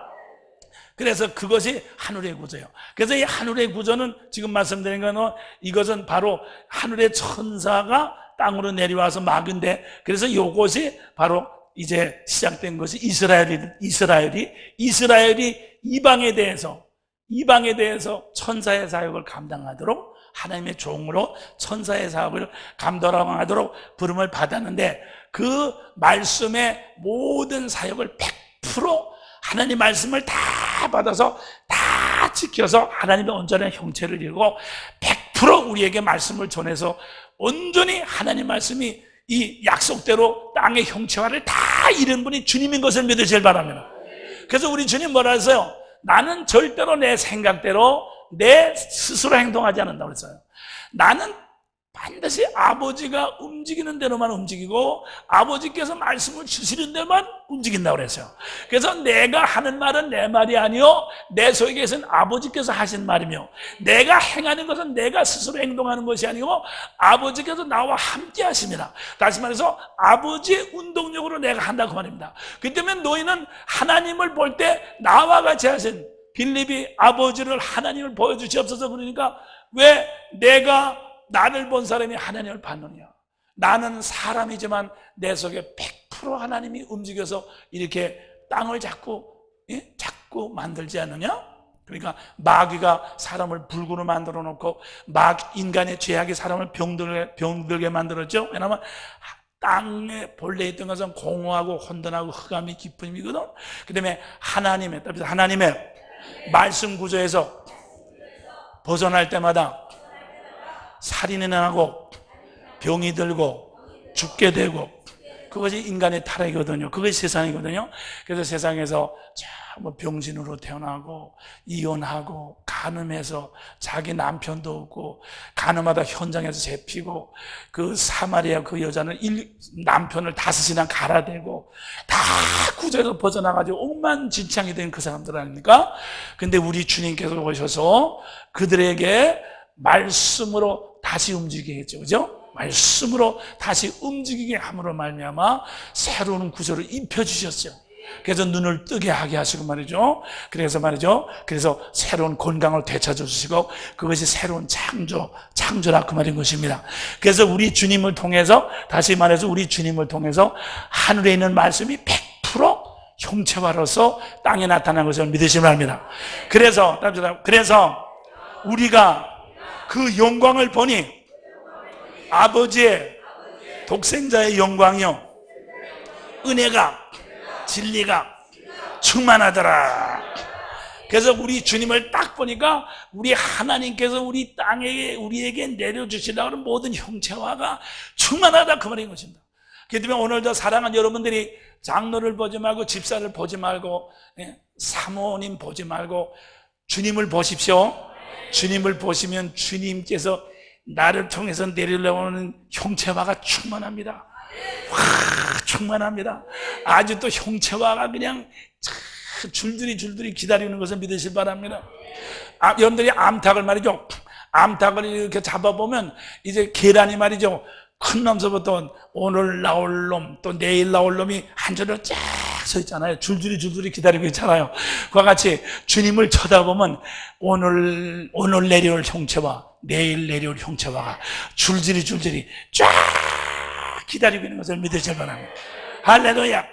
그래서 그것이 하늘의 구조예요. 그래서 이 하늘의 구조는 지금 말씀드린 거는 이것은 바로 하늘의 천사가 땅으로 내려와서 막은데, 그래서 이것이 바로 이제 시작된 것이 이스라엘이 이방에 대해서 천사의 사역을 감당하도록 하나님의 종으로 천사의 사역을 감당하도록 부름을 받았는데, 그 말씀의 모든 사역을 100% 하나님 말씀을 다 받아서 다 지켜서 하나님의 온전한 형체를 이루고 100% 우리에게 말씀을 전해서 온전히 하나님 말씀이 이 약속대로 땅의 형체화를 다 이룬 분이 주님인 것을 믿으시길 바랍니다. 그래서 우리 주님 뭐라 했어요? 나는 절대로 내 생각대로 내 스스로 행동하지 않는다고 했어요. 나는 반드시 아버지가 움직이는 대로만 움직이고 아버지께서 말씀을 주시는 대로만 움직인다고 그랬어요. 그래서 내가 하는 말은 내 말이 아니요 내 속에 계신 아버지께서 하신 말이며, 내가 행하는 것은 내가 스스로 행동하는 것이 아니고 아버지께서 나와 함께 하십니다. 다시 말해서 아버지의 운동력으로 내가 한다고 말입니다. 그렇기 때문에 너희는 하나님을 볼 때 나와 같이 하신 빌립이 아버지를 하나님을 보여주시옵소서 그러니까, 왜 내가 나를 본 사람이 하나님을 봤느냐? 나는 사람이지만 내 속에 100% 하나님이 움직여서 이렇게 땅을 자꾸 만들지 않느냐? 그러니까 마귀가 사람을 불구로 만들어 놓고 인간의 죄악이 사람을 병들게 만들었죠. 왜냐하면 땅에 본래 있던 것은 공허하고 혼돈하고 흑암이 깊음이거든. 그 다음에 하나님의 말씀 구조에서 벗어날 때마다 살인이 나고 병이 들고 죽게 되고, 그것이 인간의 타락이거든요. 그것이 세상이거든요. 그래서 세상에서 뭐 병신으로 태어나고 이혼하고 간음해서 자기 남편도 없고, 간음하다 현장에서 잡히고, 그 사마리아 그 여자는 남편을 5이나 갈아대고 다 구조에서 벗어나가지고 엉망진창이 된 그 사람들 아닙니까? 근데 우리 주님께서 오셔서 그들에게 말씀으로 다시 움직이게 했죠. 그죠? 말씀으로 다시 움직이게 함으로 말미암아 새로운 구조를 입혀주셨어요. 그래서 눈을 뜨게 하게 하시고 말이죠. 그래서 새로운 건강을 되찾아 주시고, 그것이 새로운 창조라 그 말인 것입니다. 그래서 우리 주님을 통해서, 다시 말해서 우리 주님을 통해서 하늘에 있는 말씀이 100% 형체화로서 땅에 나타난 것을 믿으시기 바랍니다. 그래서 우리가 그 영광을 보니 아버지의 독생자의 영광이요 은혜가 진리가 충만하더라. 그래서 우리 주님을 딱 보니까 우리 하나님께서 우리 땅에 우리에게 내려주시려고 하는 모든 형체화가 충만하다 그 말인 것입니다. 그렇기 때문에 오늘도 사랑하는 여러분들이 장로를 보지 말고 집사를 보지 말고 사모님 보지 말고 주님을 보십시오. 주님을 보시면 주님께서 나를 통해서 내려오는 형체화가 충만합니다. 와, 충만합니다. 아주 또 형체화가 그냥 줄줄이 기다리는 것을 믿으실 바랍니다. 여러분들이 암탉을 말이죠, 암탉을 이렇게 잡아보면 이제 계란이 말이죠, 큰 놈서부터 오늘 나올 놈, 또 내일 나올 놈이 한 줄로 쫙 서 있잖아요. 줄줄이 기다리고 있잖아요. 그와 같이 주님을 쳐다보면 오늘 내려올 형체와 내일 내려올 형체화가 줄줄이 쫙 기다리고 있는 것을 믿으실 바랍니다. 할렐루야.